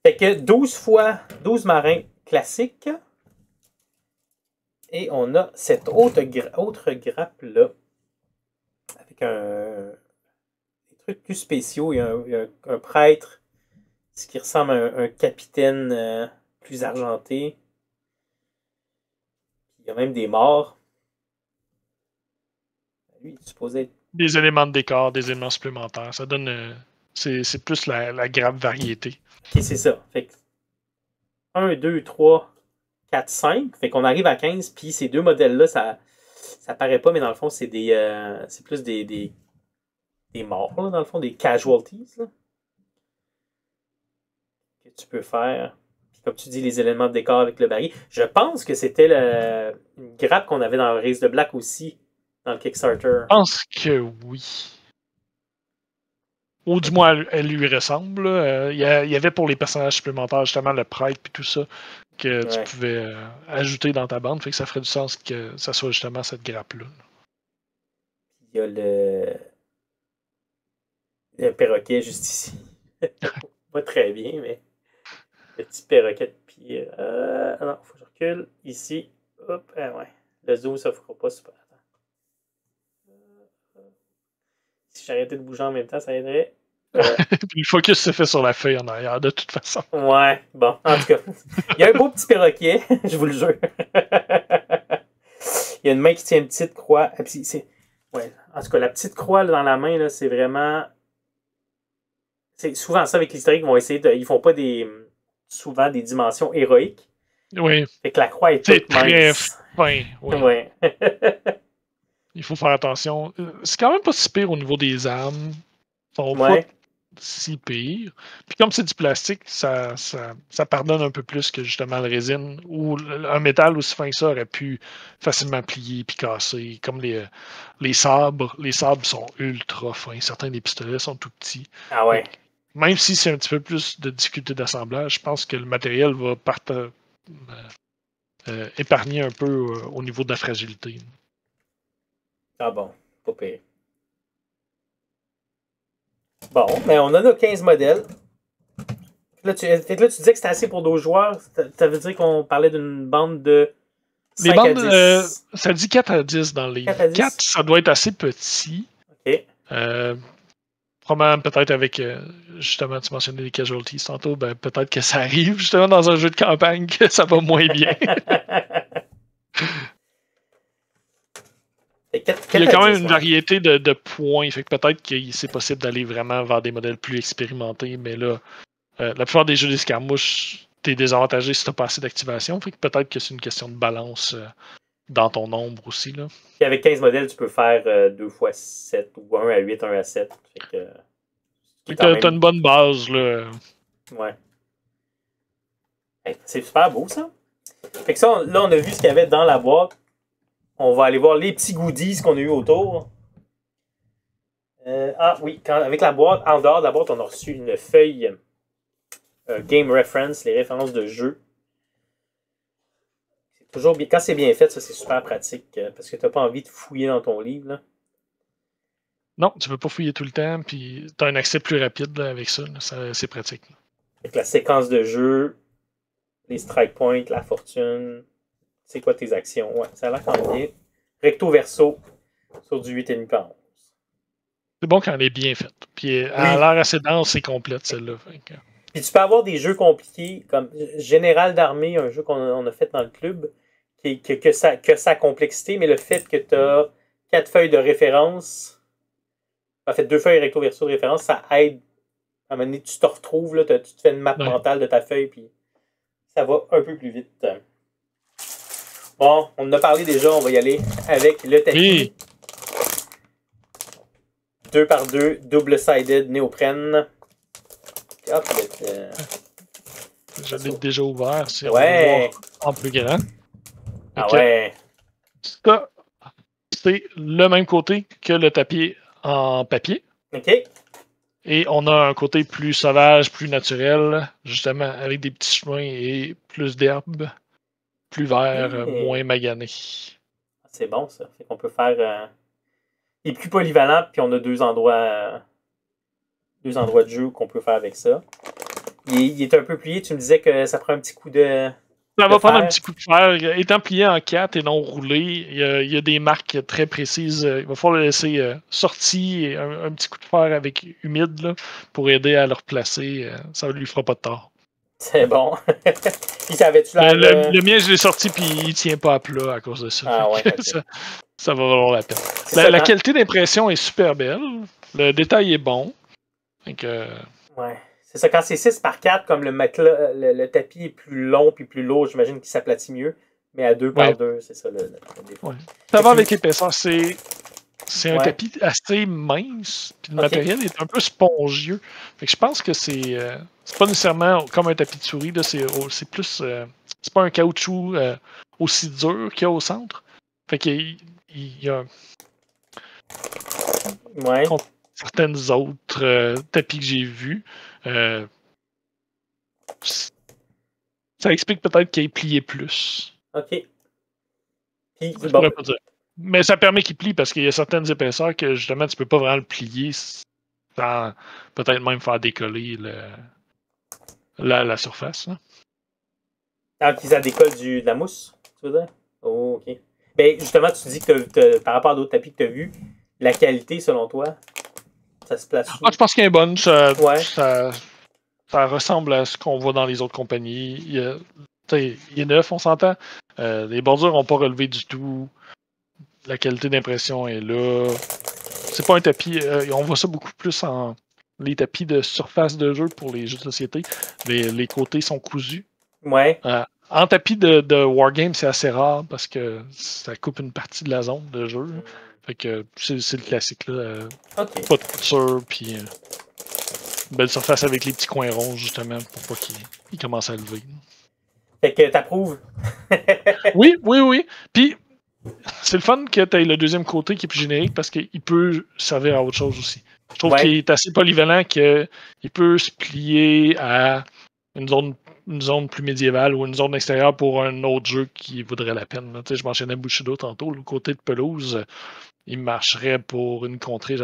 Fait que 12 marins classiques. Et on a cette autre grappe-là, avec des trucs plus spéciaux. Il y a un prêtre, ce qui ressemble à un capitaine plus argenté. Il y a même des morts. Lui, il est supposé être...
Des éléments de décor, des éléments supplémentaires. Ça donne... c'est plus la grappe variété.
Ok, c'est ça. Fait que 1, 2, 3... 4, 5. Fait qu'on arrive à 15, puis ces 2 modèles-là, ça paraît pas, mais dans le fond, c'est c'est plus des morts, là, dans le fond, des casualties, là, que tu peux faire. Puis comme tu dis, les éléments de décor avec le baril. Je pense que c'était une grappe qu'on avait dans le Raise the Black aussi, dans le Kickstarter.
Je pense que oui. Ou du moins, elle lui ressemble. Il y avait pour les personnages supplémentaires, justement, le prêtre et tout ça, que tu pouvais ajouter dans ta bande. Fait que ça ferait du sens que ça soit justement cette grappe-là.
Il y a le perroquet juste ici. Pas très bien, mais le petit perroquet de pied. Non, faut que je recule. Ici. Hop, ouais. Le zoom, ça ne fera pas super. Si j'arrêtais de bouger en même temps, ça aiderait.
Puis le focus se fait sur la feuille en arrière, de toute façon.
Ouais, bon, en tout cas. Il y a un beau petit perroquet, je vous le jure. Il y a une main qui tient une petite croix. Ouais, en tout cas, la petite croix là, dans la main, là, c'est vraiment... C'est souvent ça avec l'historique, ils vont essayer de... Ils font pas souvent des dimensions héroïques.
Oui.
Fait que la croix est toute mince.
fin. Oui.
Ouais.
Il faut faire attention. C'est quand même pas si pire au niveau des armes. Ils sont pas
Ouais.
si pire. Puis comme c'est du plastique, ça pardonne un peu plus que justement la résine. Ou un métal aussi fin que ça aurait pu facilement plier puis casser. Comme les sabres. Les sabres sont ultra fins. Certains des pistolets sont tout petits.
Ah ouais.
Même si c'est un petit peu plus de difficulté d'assemblage, je pense que le matériel va épargner un peu au niveau de la fragilité.
Ah bon, pas pire. Bon, mais on en a 15 modèles. Là, tu disais que c'était assez pour 12 joueurs. Ça veut dire qu'on parlait d'une bande de 5
Les bandes,
à 10.
ça dit 4 à 10 dans les
4 à 10?
4, ça doit être assez petit.
OK.
Probablement peut-être avec, justement, tu mentionnais les casualties tantôt, ben, peut-être que ça arrive justement dans un jeu de campagne que ça va moins bien. Il y a quand même une variété de points, fait que peut-être que c'est possible d'aller vraiment vers des modèles plus expérimentés, mais là, la plupart des jeux d'escarmouche, t'es désavantagé si t'as pas assez d'activation, fait que peut-être que c'est une question de balance dans ton nombre aussi. Là.
Puis avec 15 modèles, tu peux faire 2 x 7 ou 1 à 8, 1 à 7. Fait que
t'as une bonne base. Là.
Ouais. Hey, c'est super beau ça. Fait que ça, là, on a vu ce qu'il y avait dans la boîte. On va aller voir les petits goodies qu'on a eu autour. Oui, avec la boîte, en dehors de la boîte, on a reçu une feuille Game Reference, les références de jeu. C'est toujours bien. Quand c'est bien fait, ça c'est super pratique parce que tu n'as pas envie de fouiller dans ton livre. Là.
Non, tu ne peux pas fouiller tout le temps, puis tu as un accès plus rapide là, avec ça. C'est pratique. Là.
Avec la séquence de jeu, les strike points, la fortune, c'est quoi tes actions. Ouais, ça a l'air quand même bien. Recto verso sur du 8,5 par 11.
C'est bon quand elle est bien faite. Puis elle a l'air assez dense et complète, celle-là.
Puis tu peux avoir des jeux compliqués, comme Général d'armée, un jeu qu'on a fait dans le club, que sa complexité, mais le fait que tu as 4 feuilles de référence, en fait 2 feuilles recto verso de référence, ça aide. À un moment donné, tu te retrouves, là, tu te fais une map mentale de ta feuille, puis ça va un peu plus vite. Bon, on en a parlé déjà, on va y aller avec le tapis. 2x2, double-sided néoprène. Hop,
je l'ai déjà ouvert, c'est en plus grand.
Ah ouais.
Ça, c'est le même côté que le tapis en papier.
OK.
Et on a un côté plus sauvage, plus naturel, justement, avec des petits chemins et plus d'herbes, plus vert, moins magané.
C'est bon, ça. Fait qu'on peut faire... Il est plus polyvalent, puis on a deux endroits de jeu qu'on peut faire avec ça. Il est un peu plié. Tu me disais que ça prend un petit coup de...
Ça va prendre un petit coup de fer. Étant plié en 4 et non roulé, il y a des marques très précises. Il va falloir le laisser sorti et un petit coup de fer avec humide là, pour aider à le replacer. Ça ne lui fera pas de tort.
C'est bon. Puis savais-tu
le mien, je l'ai sorti puis il tient pas à plat à cause de ça.
Ah ouais, okay.
ça va valoir la peine. La qualité d'impression est super belle. Le détail est bon. Donc,
ouais. C'est ça, quand c'est 6x4, comme le tapis est plus long puis plus lourd, j'imagine qu'il s'aplatit mieux. Mais à 2x2, c'est ça le défaut.
Ouais. Ça va avec l'épaisseur. C'est un tapis assez mince, puis le matériel est un peu spongieux. Fait que je pense que c'est pas nécessairement comme un tapis de souris, là, c'est plus... c'est pas un caoutchouc aussi dur qu'il y a au centre. Fait qu'il y a... contre certaines autres tapis que j'ai vus, ça explique peut-être qu'il ait plié plus.
OK. Puis,
bon. Mais ça permet qu'il plie parce qu'il y a certaines épaisseurs que justement tu peux pas vraiment le plier sans peut-être même faire décoller la surface. Là.
Alors qu'ils décolle de la mousse, tu veux dire? Oh, OK. Ben, justement, tu dis que par rapport à d'autres tapis que tu as vus, la qualité, selon toi, ça se place où?
Je pense qu'elle est bonne. Ça ressemble à ce qu'on voit dans les autres compagnies. Il est neuf, on s'entend. Les bordures n'ont pas relevé du tout. La qualité d'impression est là. C'est pas un tapis. On voit ça beaucoup plus en les tapis de surface de jeu pour les jeux de société. Les côtés sont cousus.
Ouais.
En tapis de Wargame, c'est assez rare parce que ça coupe une partie de la zone de jeu. Fait que c'est le classique là.
Ok.
Pas de couture, puis belle surface avec les petits coins ronds, justement, pour pas qu'il commence à lever.
Fait que t'approuves.
Oui. Puis c'est le fun que tu aies le deuxième côté qui est plus générique parce qu'il peut servir à autre chose aussi. Je trouve qu'il est assez polyvalent qu'il peut se plier à une zone plus médiévale ou une zone extérieure pour un autre jeu qui vaudrait la peine. Là. Je mentionnais Bushido tantôt, le côté de pelouse, il marcherait pour une contrée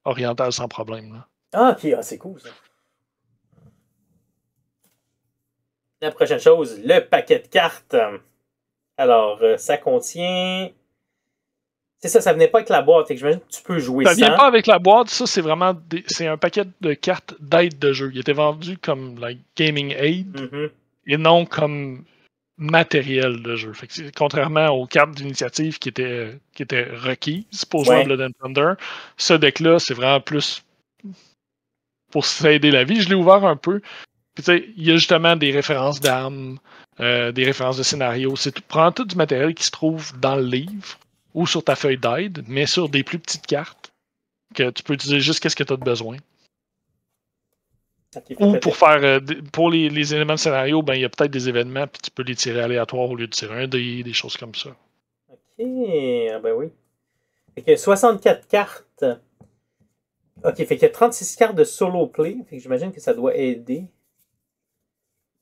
orientale sans problème. Là.
Ah, ok, c'est cool ça. La prochaine chose, le paquet de cartes. Alors, ça contient. C'est ça venait pas avec la boîte. J'imagine que tu peux jouer
ça. Ça vient
sans.
pas avec la boîte, ça c'est vraiment c'est un paquet de cartes d'aide de jeu. Il était vendu comme like, gaming aid et non comme matériel de jeu. Fait que contrairement aux cartes d'initiative qui étaient requises pour jouer à Blood and Thunder, ce deck-là, c'est vraiment plus pour s'aider la vie. Je l'ai ouvert un peu. Il y a justement des références d'armes, des références de scénario. C'est prends tout du matériel qui se trouve dans le livre ou sur ta feuille d'aide, mais sur des plus petites cartes que tu peux utiliser juste qu'est-ce que tu as de besoin. Okay, ou pour faire pour les éléments de scénario, ben il y a peut-être des événements puis tu peux les tirer aléatoires au lieu de tirer un dé, des choses comme ça.
Ok, ah ben oui. Fait que 64 cartes. Ok, fait qu'il y a 36 cartes de solo play. Fait que j'imagine que ça doit aider.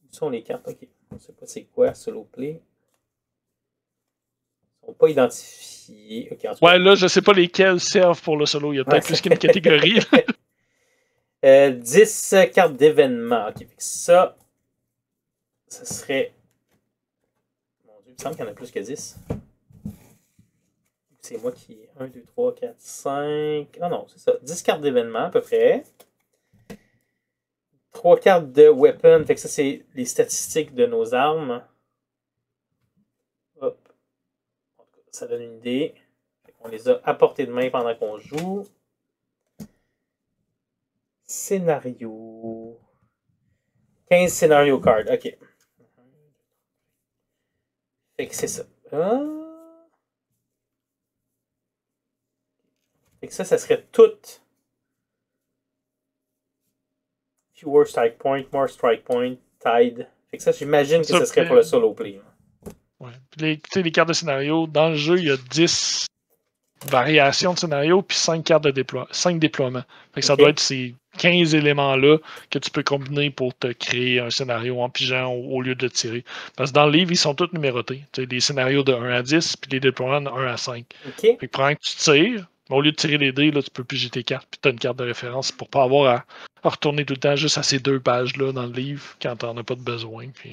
Où sont les cartes? Ok, on sait pas c'est quoi solo play. Ils sont pas identifiés. Okay,
ouais, là, je sais pas lesquels servent pour le solo. Il y a peut-être plus qu'une catégorie.
10 cartes d'événements. Ok, fait que ça serait. Mon Dieu, il me semble qu'il y en a plus que 10. C'est moi qui. 1, 2, 3, 4, 5. Ah non, c'est ça. 10 cartes d'événements à peu près. 3 cartes de weapon. Fait que ça, c'est les statistiques de nos armes. Hop. En tout cas, ça donne une idée. On les a à portée de main pendant qu'on joue. Scénario. 15 scénario cards. Ok. Fait que c'est ça. Fait que ça serait tout. Fewer strike point, more strike point, tide. Fait que ça, j'imagine que ça serait pour le solo play.
Ouais. Les cartes de scénario, dans le jeu, il y a 10 variations de scénario puis 5 cartes de déploiement. 5 déploiements. Fait que ça doit être ces 15 éléments-là que tu peux combiner pour te créer un scénario en pigeant au lieu de tirer. Parce que dans le livre, ils sont tous numérotés. Tu sais, des scénarios de 1 à 10 puis les déploiements de 1 à 5. Fait que pendant que tu tires, au lieu de tirer les dés, là, tu peux piger tes cartes puis tu as une carte de référence pour pas avoir à retourner tout le temps juste à ces 2 pages-là dans le livre quand t'en as pas de besoin. Puis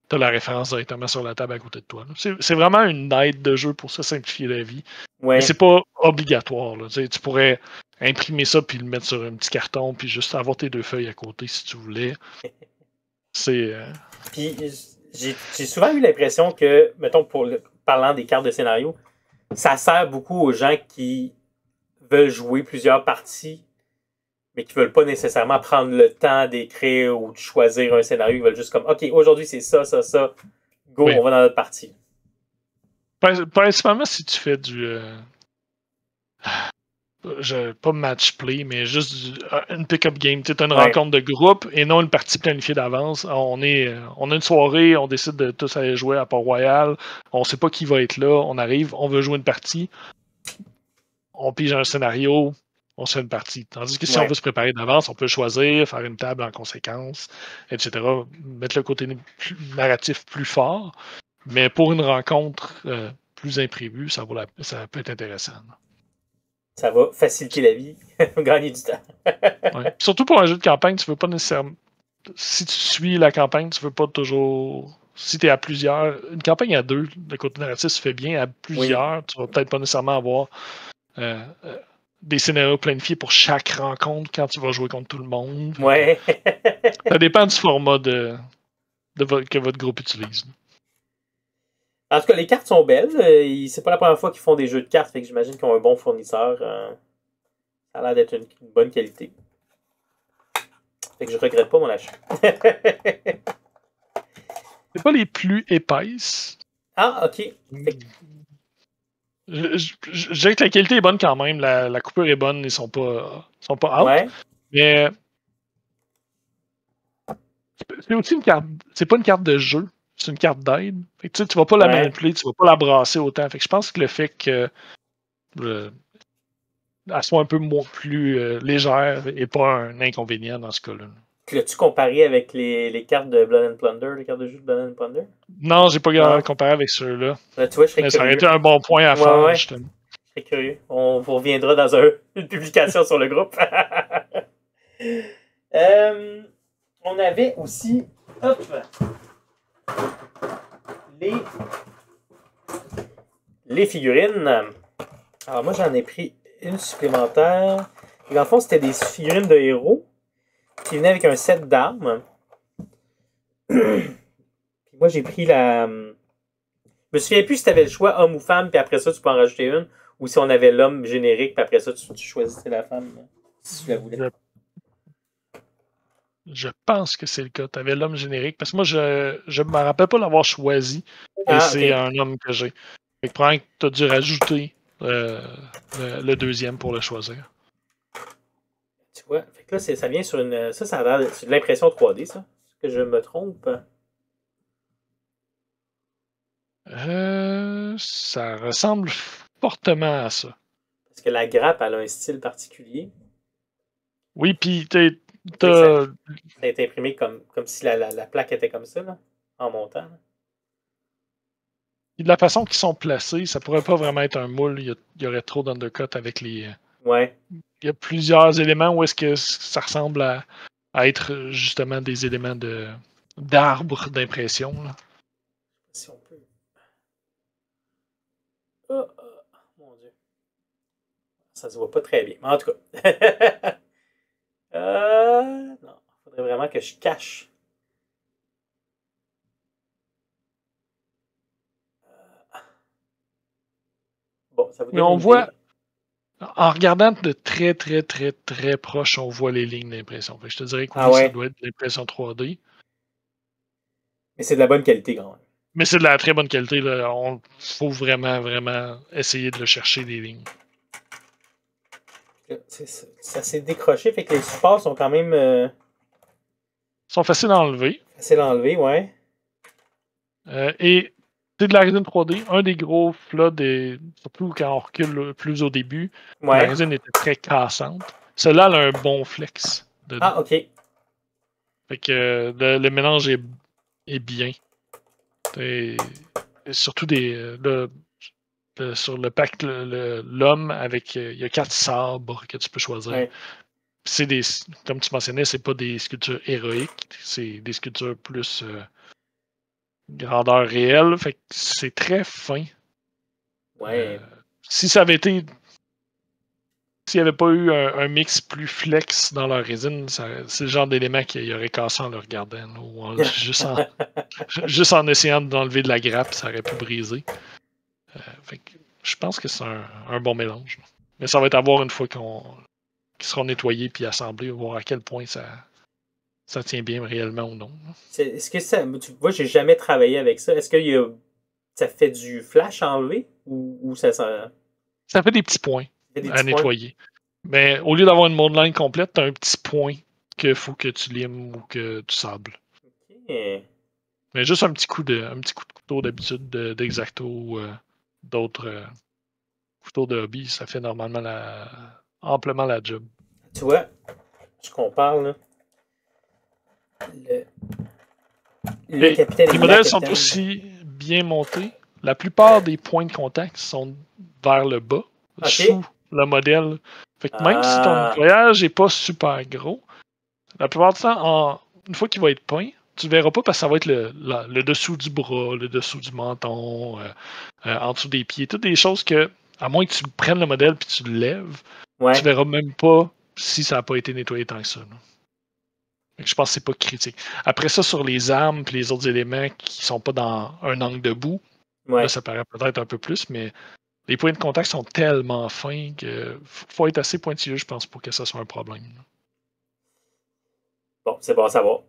tu as la référence directement sur la table à côté de toi. C'est vraiment une aide de jeu pour se simplifier la vie. Ouais. Mais c'est pas obligatoire. Là. Tu pourrais imprimer ça puis le mettre sur un petit carton puis juste avoir tes 2 feuilles à côté si tu voulais. C'est.
Puis j'ai souvent eu l'impression que, mettons, parlant des cartes de scénario, ça sert beaucoup aux gens qui veulent jouer plusieurs parties, mais qui veulent pas nécessairement prendre le temps d'écrire ou de choisir un scénario. Ils veulent juste comme, OK, aujourd'hui c'est ça. Go, on va dans notre partie.
Principalement si tu fais du... pas match play, mais juste une pick-up game. Tu as une rencontre de groupe et non une partie planifiée d'avance. On a une soirée, on décide de tous aller jouer à Port-Royal. On sait pas qui va être là. On arrive, on veut jouer une partie. On pige un scénario, on se fait une partie. Tandis que si on veut se préparer d'avance, on peut choisir, faire une table en conséquence, etc. Mettre le côté narratif plus fort. Mais pour une rencontre plus imprévue, ça peut être intéressant.
Ça va faciliter la vie, gagner du temps.
Ouais. Surtout pour un jeu de campagne, tu veux pas nécessairement. Si tu suis la campagne, tu veux pas toujours. Si tu es à plusieurs. Une campagne à 2, le côté narratif se fait bien. À plusieurs, tu vas peut-être pas nécessairement avoir des scénarios planifiés pour chaque rencontre quand tu vas jouer contre tout le monde.
Ouais.
Ça dépend du format que votre groupe utilise.
En tout cas, les cartes sont belles. C'est pas la première fois qu'ils font des jeux de cartes, fait que j'imagine qu'ils ont un bon fournisseur. Ça a l'air d'être une bonne qualité. Fait que je regrette pas mon achat.
C'est pas les plus épaisses.
Ah, ok.
Je dirais que la qualité est bonne quand même. La coupure est bonne. Ils sont pas out.
Ouais.
Mais c'est aussi une carte. C'est pas une carte de jeu. C'est une carte d'aide. Fait que, tu vas pas la
Ouais.
manipuler. Tu vas pas la brasser autant. Fait que je pense que le fait que elle soit un peu plus légère et pas un inconvénient dans ce cas-là.
L'as-tu comparé avec les cartes de Blood and Plunder, les cartes de jeu de Blood and Plunder?
Non, j'ai pas
Non.
comparé avec ceux-là.
Là, tu vois, je serais
Mais ça aurait
curieux.
été un bon point à
Ouais,
faire,
ouais.
justement.
Je serais curieux. On vous reviendra dans une publication sur le groupe. On avait aussi. Hop! Les figurines. Alors, moi, j'en ai pris une supplémentaire. Et dans le fond, c'était des figurines de héros qui venaient avec un set d'armes. Puis moi, j'ai pris la. Je me souviens plus si tu avais le choix homme ou femme, puis après ça, tu peux en rajouter une, ou si on avait l'homme générique, puis après ça, tu choisissais la femme, si tu la voulais.
Je pense que c'est le cas. Tu avais l'homme générique. Parce que moi, je me rappelle pas l'avoir choisi. Et c'est un homme que j'ai. Fait que probablement que tu as dû rajouter le deuxième pour le choisir.
Tu vois, fait que là, ça vient sur une. Ça a l'air c'est de l'impression 3D, ça. Est-ce que je me trompe?
Ça ressemble fortement à ça.
Parce que la grappe, elle a un style particulier.
Oui, puis
Ça a été imprimé comme si la plaque était comme ça, là, en montant. Là.
De la façon qu'ils sont placés, ça pourrait pas vraiment être un moule. Il y aurait trop d'undercut avec les.
Ouais.
Il y a plusieurs éléments où est-ce que ça ressemble à être justement des éléments d'arbre d'impression.
Si on peut. Oh, oh, mon Dieu. Ça se voit pas très bien. Mais en tout cas. Non. Faudrait vraiment que je cache. Bon, ça vous
Mais
donne
on
une
voit,
idée.
en regardant de très, très, très, très proche, on voit les lignes d'impression. Je te dirais que oui,
Ah ouais.
ça doit être de l'impression 3D.
Mais c'est de la bonne qualité quand même.
Mais c'est de la très bonne qualité. Il faut vraiment, vraiment essayer de le chercher, les lignes.
Ça s'est décroché, fait que les supports sont quand même
Ils sont faciles à enlever.
faciles à enlever, ouais.
Et c'est de la résine 3D. Un des gros flots, surtout quand on recule plus au début, la
Ouais.
résine était très cassante. Celle-là, elle a un bon flex dedans.
Ah, ok.
Fait que le mélange est bien. Et surtout sur le pack, l'homme, avec il y a 4 sabres que tu peux choisir.
Ouais.
C'est comme tu mentionnais, c'est pas des sculptures héroïques, c'est des sculptures plus grandeur réelle. Fait que c'est très fin.
Ouais.
Si ça avait été. S'il n'y avait pas eu un mix plus flex dans leur résine, c'est le genre d'élément qu'il aurait cassé en le regardant. Ou juste en essayant d'enlever de la grappe, ça aurait pu briser. Fait que je pense que c'est un bon mélange. Mais ça va être à voir une fois qu'ils seront nettoyés puis assemblés, voir à quel point ça tient bien réellement ou non.
Est-ce que ça. Tu vois, j'ai jamais travaillé avec ça. Est-ce que ça fait du flash à enlever ou ça
Ça fait des petits points
fait des
à
petits points?
nettoyer. Mais au lieu d'avoir une modeline complète, tu as un petit point qu'il faut que tu limes ou que tu sables.
Ok.
Mais juste un petit coup de couteau d'habitude d'X-Acto ou d'autres couteaux de hobby, ça fait normalement amplement la job.
Tu vois, je compare, là. Le capitaine
Les
et la
modèles sont
capitaine.
aussi bien montés. La plupart des points de contact sont vers le bas, sous le modèle. Fait que même si ton nettoyage n'est pas super gros, la plupart du temps, une fois qu'il va être peint, tu ne verras pas parce que ça va être le dessous du bras, le dessous du menton, en dessous des pieds. Toutes des choses que, à moins que tu prennes le modèle et tu le lèves, tu verras même pas si ça n'a pas été nettoyé tant que ça. Je pense que c'est pas critique. Après ça, sur les armes et les autres éléments qui sont pas dans un angle debout, là, ça paraît peut-être un peu plus, mais les points de contact sont tellement fins qu'il faut être assez pointilleux, je pense, pour que ça soit un problème.
Bon, c'est bon à savoir.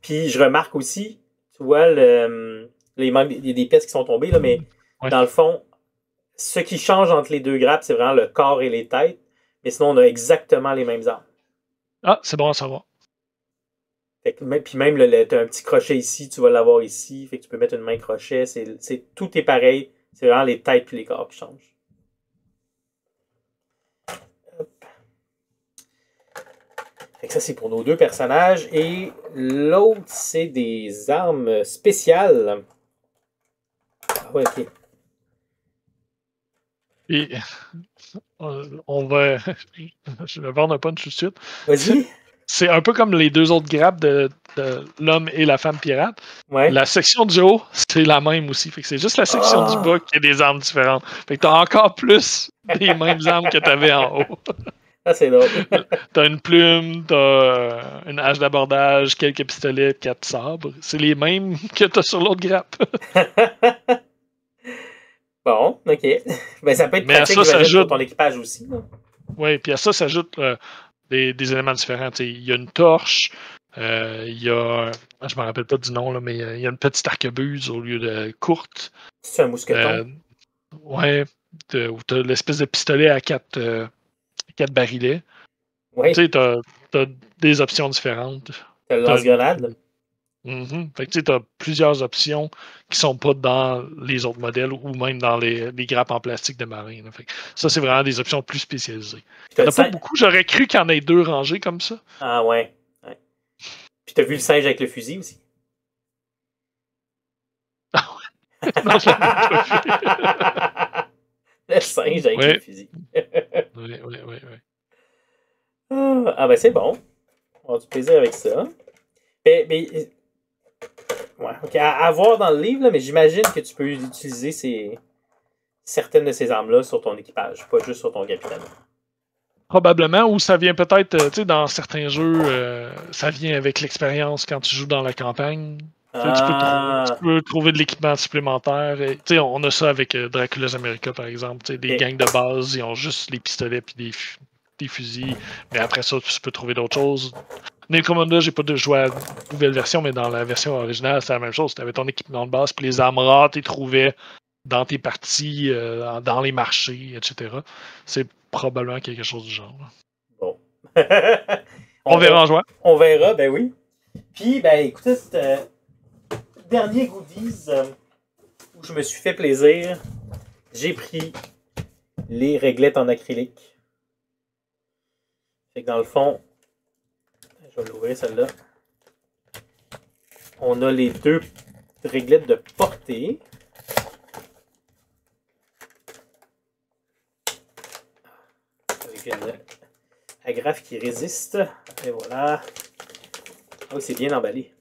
Puis je remarque aussi, tu vois, il y a des pièces qui sont tombées, là, mais
Ouais.
dans le fond, ce qui change entre les deux grappes, c'est vraiment le corps et les têtes. Mais sinon, on a exactement les mêmes armes.
Ah, c'est bon à savoir.
Fait que, puis même, tu as un petit crochet ici, tu vas l'avoir ici. Fait que tu peux mettre une main crochet. Tout est pareil. C'est vraiment les têtes et les corps qui changent. Hop. Fait que ça, c'est pour nos deux personnages. Et l'autre, c'est des armes spéciales. Ah ouais, ok.
Et on va. Je vais vendre un punch tout de suite.
Vas-y.
C'est un peu comme les deux autres grappes de l'homme et la femme pirate.
Ouais.
La section du haut, c'est la même aussi. Fait que c'est juste la section du bas qui a des armes différentes. Fait que t'as encore plus des mêmes armes que t'avais en haut.
Ah, c'est drôle.
T'as une plume, t'as une hache d'abordage, quelques pistolets, 4 sabres. C'est les mêmes que t'as sur l'autre grappe.
Bon, ok. Ben, ça peut être
Mais à
pratique,
ça
j'imagine, pour
s'ajoute.
ton équipage aussi.
Oui, puis à ça s'ajoute des éléments différents. T'sais, il y a une torche, il y a. Je me rappelle pas du nom, là, mais il y a une petite arquebuse au lieu de courte.
C'est un mousqueton.
Ouais, où t'as l'espèce de pistolet à 4 barilets.
Oui.
Tu sais, t'as des options différentes.
T'as le lance-grenade.
Fait que tu sais, t'as plusieurs options qui sont pas dans les autres modèles ou même dans les grappes en plastique de marin. Là. Fait que ça, c'est vraiment des options plus spécialisées. Il n'y en a pas beaucoup. J'aurais cru qu'il y en ait 2 rangées comme ça.
Ah ouais. Puis t'as vu le singe avec le fusil aussi?
Ah ouais. Non, je l'ai pas vu.
Le singe avec le fusil.
Oui.
Ah ben c'est bon. On a du plaisir avec ça. Mais ouais, ok, à voir dans le livre, là, mais j'imagine que tu peux utiliser certaines de ces armes-là sur ton équipage, pas juste sur ton capitaine.
Probablement, ou ça vient peut-être, tu sais, dans certains jeux, ça vient avec l'expérience quand tu joues dans la campagne. Tu peux trouver de l'équipement supplémentaire. On a ça avec Dracula's America, par exemple. Des gangs de base, ils ont juste les pistolets et des fusils. Mais après ça, tu peux trouver d'autres choses. Necromunda, j'ai pas joué à la nouvelle version, mais dans la version originale, c'est la même chose. Tu avais ton équipement de base, puis les armes rares, tu les trouvais dans tes parties, dans les marchés, etc. C'est probablement quelque chose du genre.
Bon.
On verra en jouant.
On verra, ben oui. Puis, ben écoutez, dernier goodies où je me suis fait plaisir, j'ai pris les réglettes en acrylique. Fait que dans le fond, je vais l'ouvrir celle-là. On a les 2 réglettes de portée. Avec une agrafe qui résiste. Et voilà. Ah oui, c'est bien emballé.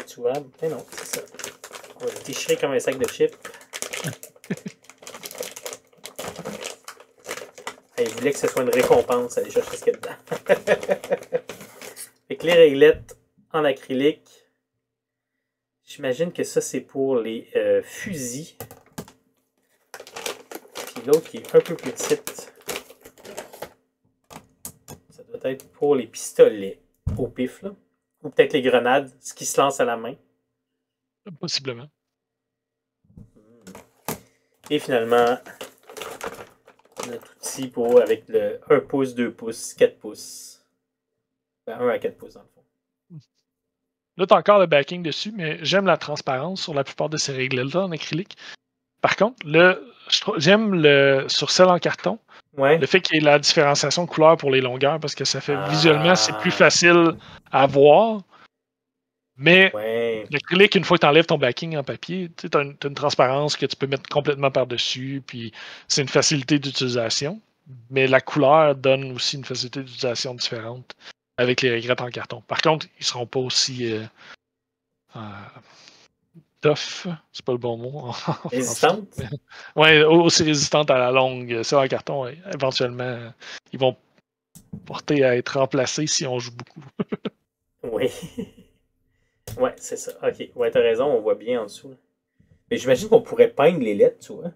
C'est jouable? Mais non, c'est ça. On va le déchirer comme un sac de chips. Il voulait que ce soit une récompense, aller chercher ce qu'il y a dedans. Fait que les réglettes en acrylique, j'imagine que ça c'est pour les fusils. Puis l'autre qui est un peu plus petite, ça doit être pour les pistolets au pif, là. Ou peut-être les grenades, ce qui se lance à la main.
Possiblement.
Et finalement, notre outil pour avec le 1 pouce, 2 pouces, 4 pouces. Ben, 1 à 4 pouces dans le fond.
Là, tu as encore le backing dessus, mais j'aime la transparence sur la plupart de ces règles-là en acrylique. Par contre, j'aime sur celle en carton, le fait qu'il y ait la différenciation de couleur pour les longueurs, parce que ça fait visuellement, c'est plus facile à voir. Mais l'acrylique, une fois que tu enlèves ton backing en papier, tu as une transparence que tu peux mettre complètement par-dessus, puis c'est une facilité d'utilisation. Mais la couleur donne aussi une facilité d'utilisation différente avec les réglettes en carton. Par contre, ils ne seront pas aussi tough, c'est pas le bon mot.
Résistantes?
Ouais, aussi résistantes à la longue. Ça, en carton, éventuellement, ils vont porter à être remplacés si on joue beaucoup.
Oui. Ouais, c'est ça. Ok. Ouais, t'as raison, on voit bien en dessous. Mais j'imagine qu'on pourrait peindre les lettres, tu vois.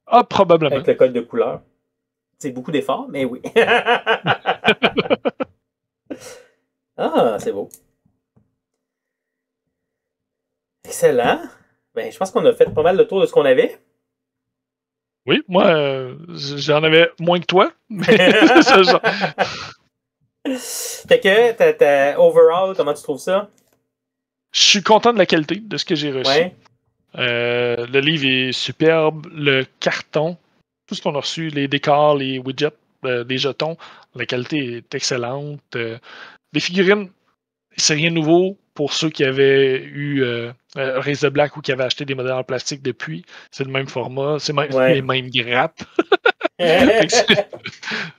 Ah, probablement.
Avec le code de couleur. C'est beaucoup d'efforts, mais oui. Ah, c'est beau. Excellent. Ben, je pense qu'on a fait pas mal le tour de ce qu'on avait.
Oui, moi, j'en avais moins que toi, mais c'est ça, genre.
Fait que, overall, comment tu trouves ça?
Je suis content de la qualité de ce que j'ai reçu.
Ouais.
Le livre est superbe, le carton, tout ce qu'on a reçu, les décors, les widgets, les jetons, la qualité est excellente. Les figurines, c'est rien de nouveau pour ceux qui avaient eu Raise the Black ou qui avaient acheté des modèles en plastique depuis. C'est le même format, c'est même
Ouais.
les mêmes grappes.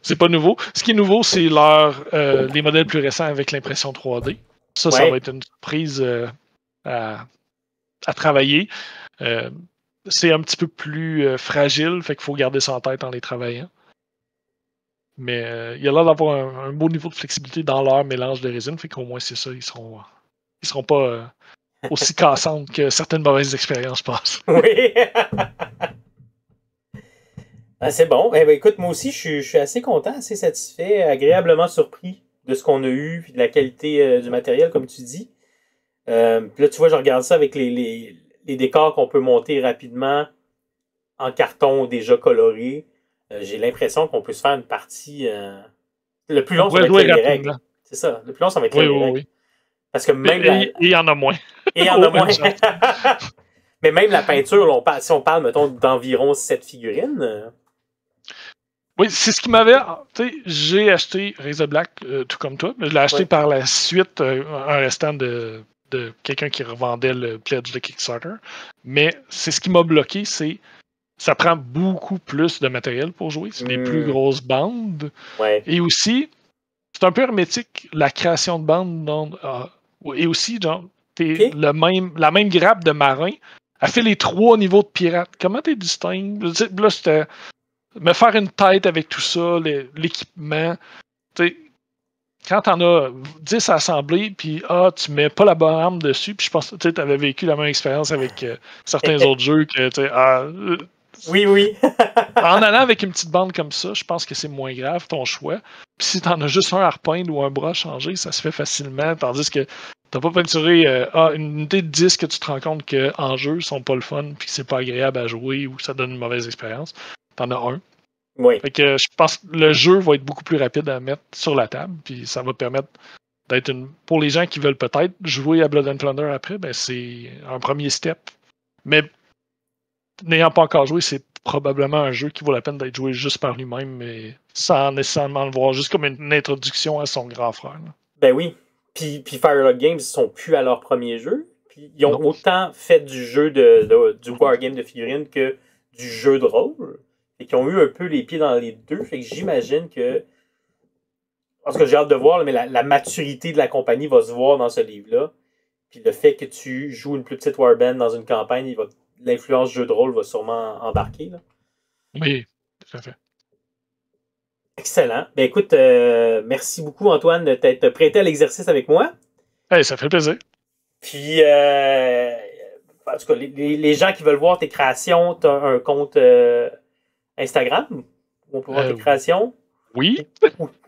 C'est pas nouveau. Ce qui est nouveau, c'est les modèles plus récents avec l'impression 3D. Ça
Ouais.
va être une surprise à travailler. C'est un petit peu plus fragile, fait qu'il faut garder ça en tête en les travaillant. Mais il y a l'air d'avoir un beau niveau de flexibilité dans leur mélange de résine, fait qu'au moins c'est ça, ils seront pas aussi cassantes que certaines mauvaises expériences passent.
Oui. Ah, c'est bon. Eh ben, écoute, moi aussi, je suis assez content, assez satisfait, agréablement surpris de ce qu'on a eu, puis de la qualité du matériel, comme tu dis. Puis là, tu vois, je regarde ça avec les décors qu'on peut monter rapidement en carton déjà coloré. J'ai l'impression qu'on peut se faire une partie. Le plus
On
long, ça
pourrait
va
jouer
écrire les règles.
rapidement.
C'est ça. Le plus long, ça va écrire
Oui,
les
oui,
règles.
oui.
Parce que même
Et il y en a moins.
Et il y en a moins.
Une chance.
Mais même la peinture, si on parle, mettons, d'environ 7 figurines.
Oui, c'est ce qui m'avait. Tu sais, j'ai acheté Razor Black, tout comme toi, mais je l'ai acheté
Ouais.
par la suite, un restant de quelqu'un qui revendait le pledge de Kickstarter. Mais c'est ce qui m'a bloqué, c'est ça prend beaucoup plus de matériel pour jouer. C'est des plus grosses bandes.
Ouais.
Et aussi, c'est un peu hermétique, la création de bandes. Et aussi, genre,
OK.
la même grappe de marin, elle fait les 3 niveaux de pirate. Comment tu distingues? Là, c'était me faire une tête avec tout ça, l'équipement. Quand t'en as 10 assemblés, puis tu mets pas la bonne arme dessus, puis je pense que tu avais vécu la même expérience avec certains autres jeux que
Oui, oui.
en allant avec une petite bande comme ça, je pense que c'est moins grave ton choix. Puis si t'en as juste un à repeindre ou un bras à changer, ça se fait facilement, tandis que t'as pas peinturé une unité de 10 que tu te rends compte qu'en jeu, ils sont pas le fun, puis que c'est pas agréable à jouer ou que ça donne une mauvaise expérience. T'en as un.
Oui.
Fait que je pense que le jeu va être beaucoup plus rapide à mettre sur la table, puis ça va permettre d'être pour les gens qui veulent peut-être jouer à Blood and Plunder après, ben c'est un premier step. Mais n'ayant pas encore joué, c'est probablement un jeu qui vaut la peine d'être joué juste par lui-même, mais sans nécessairement le voir juste comme une introduction à son grand frère. Là.
Ben oui. Puis Firelog Games, ils sont plus à leur premier jeu. Puis ils ont
Non.
autant fait du jeu du wargame de figurines que du jeu de rôle. Et qui ont eu un peu les pieds dans les deux. Fait que j'imagine que. Parce que j'ai hâte de voir, là, mais la maturité de la compagnie va se voir dans ce livre-là. Puis le fait que tu joues une plus petite warband dans une campagne, l'influence jeu de rôle va sûrement embarquer. Là.
Oui, tout à fait.
Excellent. Ben écoute, merci beaucoup Antoine de t'être prêté à l'exercice avec moi.
Hey, ça fait plaisir.
Puis, en tout cas, les gens qui veulent voir tes créations, tu as un compte Instagram où on peut voir tes créations.
Oui.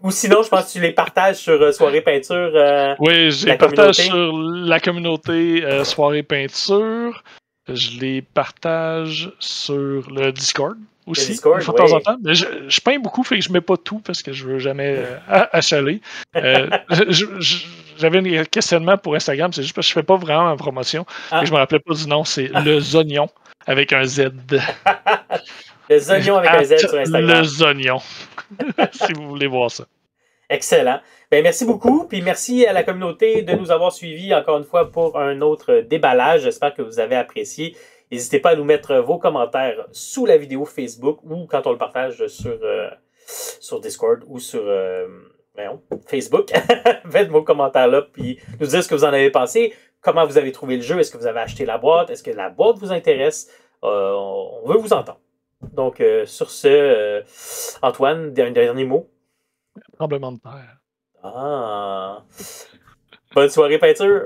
Ou sinon, je pense que tu les partages sur Soirée Peinture.
Oui, je les partage sur la communauté Soirée Peinture. Je les partage sur le Discord aussi,
Discord,
une fois de temps en temps. Mais je peins beaucoup, fait que je mets pas tout parce que je veux jamais achaler. J'avais un questionnement pour Instagram, c'est juste parce que je fais pas vraiment ma promotion. Et je me rappelais pas du nom, c'est Le Zognon avec un Z.
Le Zognon avec un Z sur Instagram.
Le Zognon, si vous voulez voir ça.
Excellent. Ben, merci beaucoup. Puis merci à la communauté de nous avoir suivis encore une fois pour un autre déballage. J'espère que vous avez apprécié. N'hésitez pas à nous mettre vos commentaires sous la vidéo Facebook ou quand on le partage sur Discord ou sur Facebook. Faites vos commentaires là puis nous dire ce que vous en avez pensé. Comment vous avez trouvé le jeu? Est-ce que vous avez acheté la boîte? Est-ce que la boîte vous intéresse? On veut vous entendre. Donc, sur ce, Antoine, un dernier mot?
Tremblement de terre.
Ah! Bonne soirée peinture!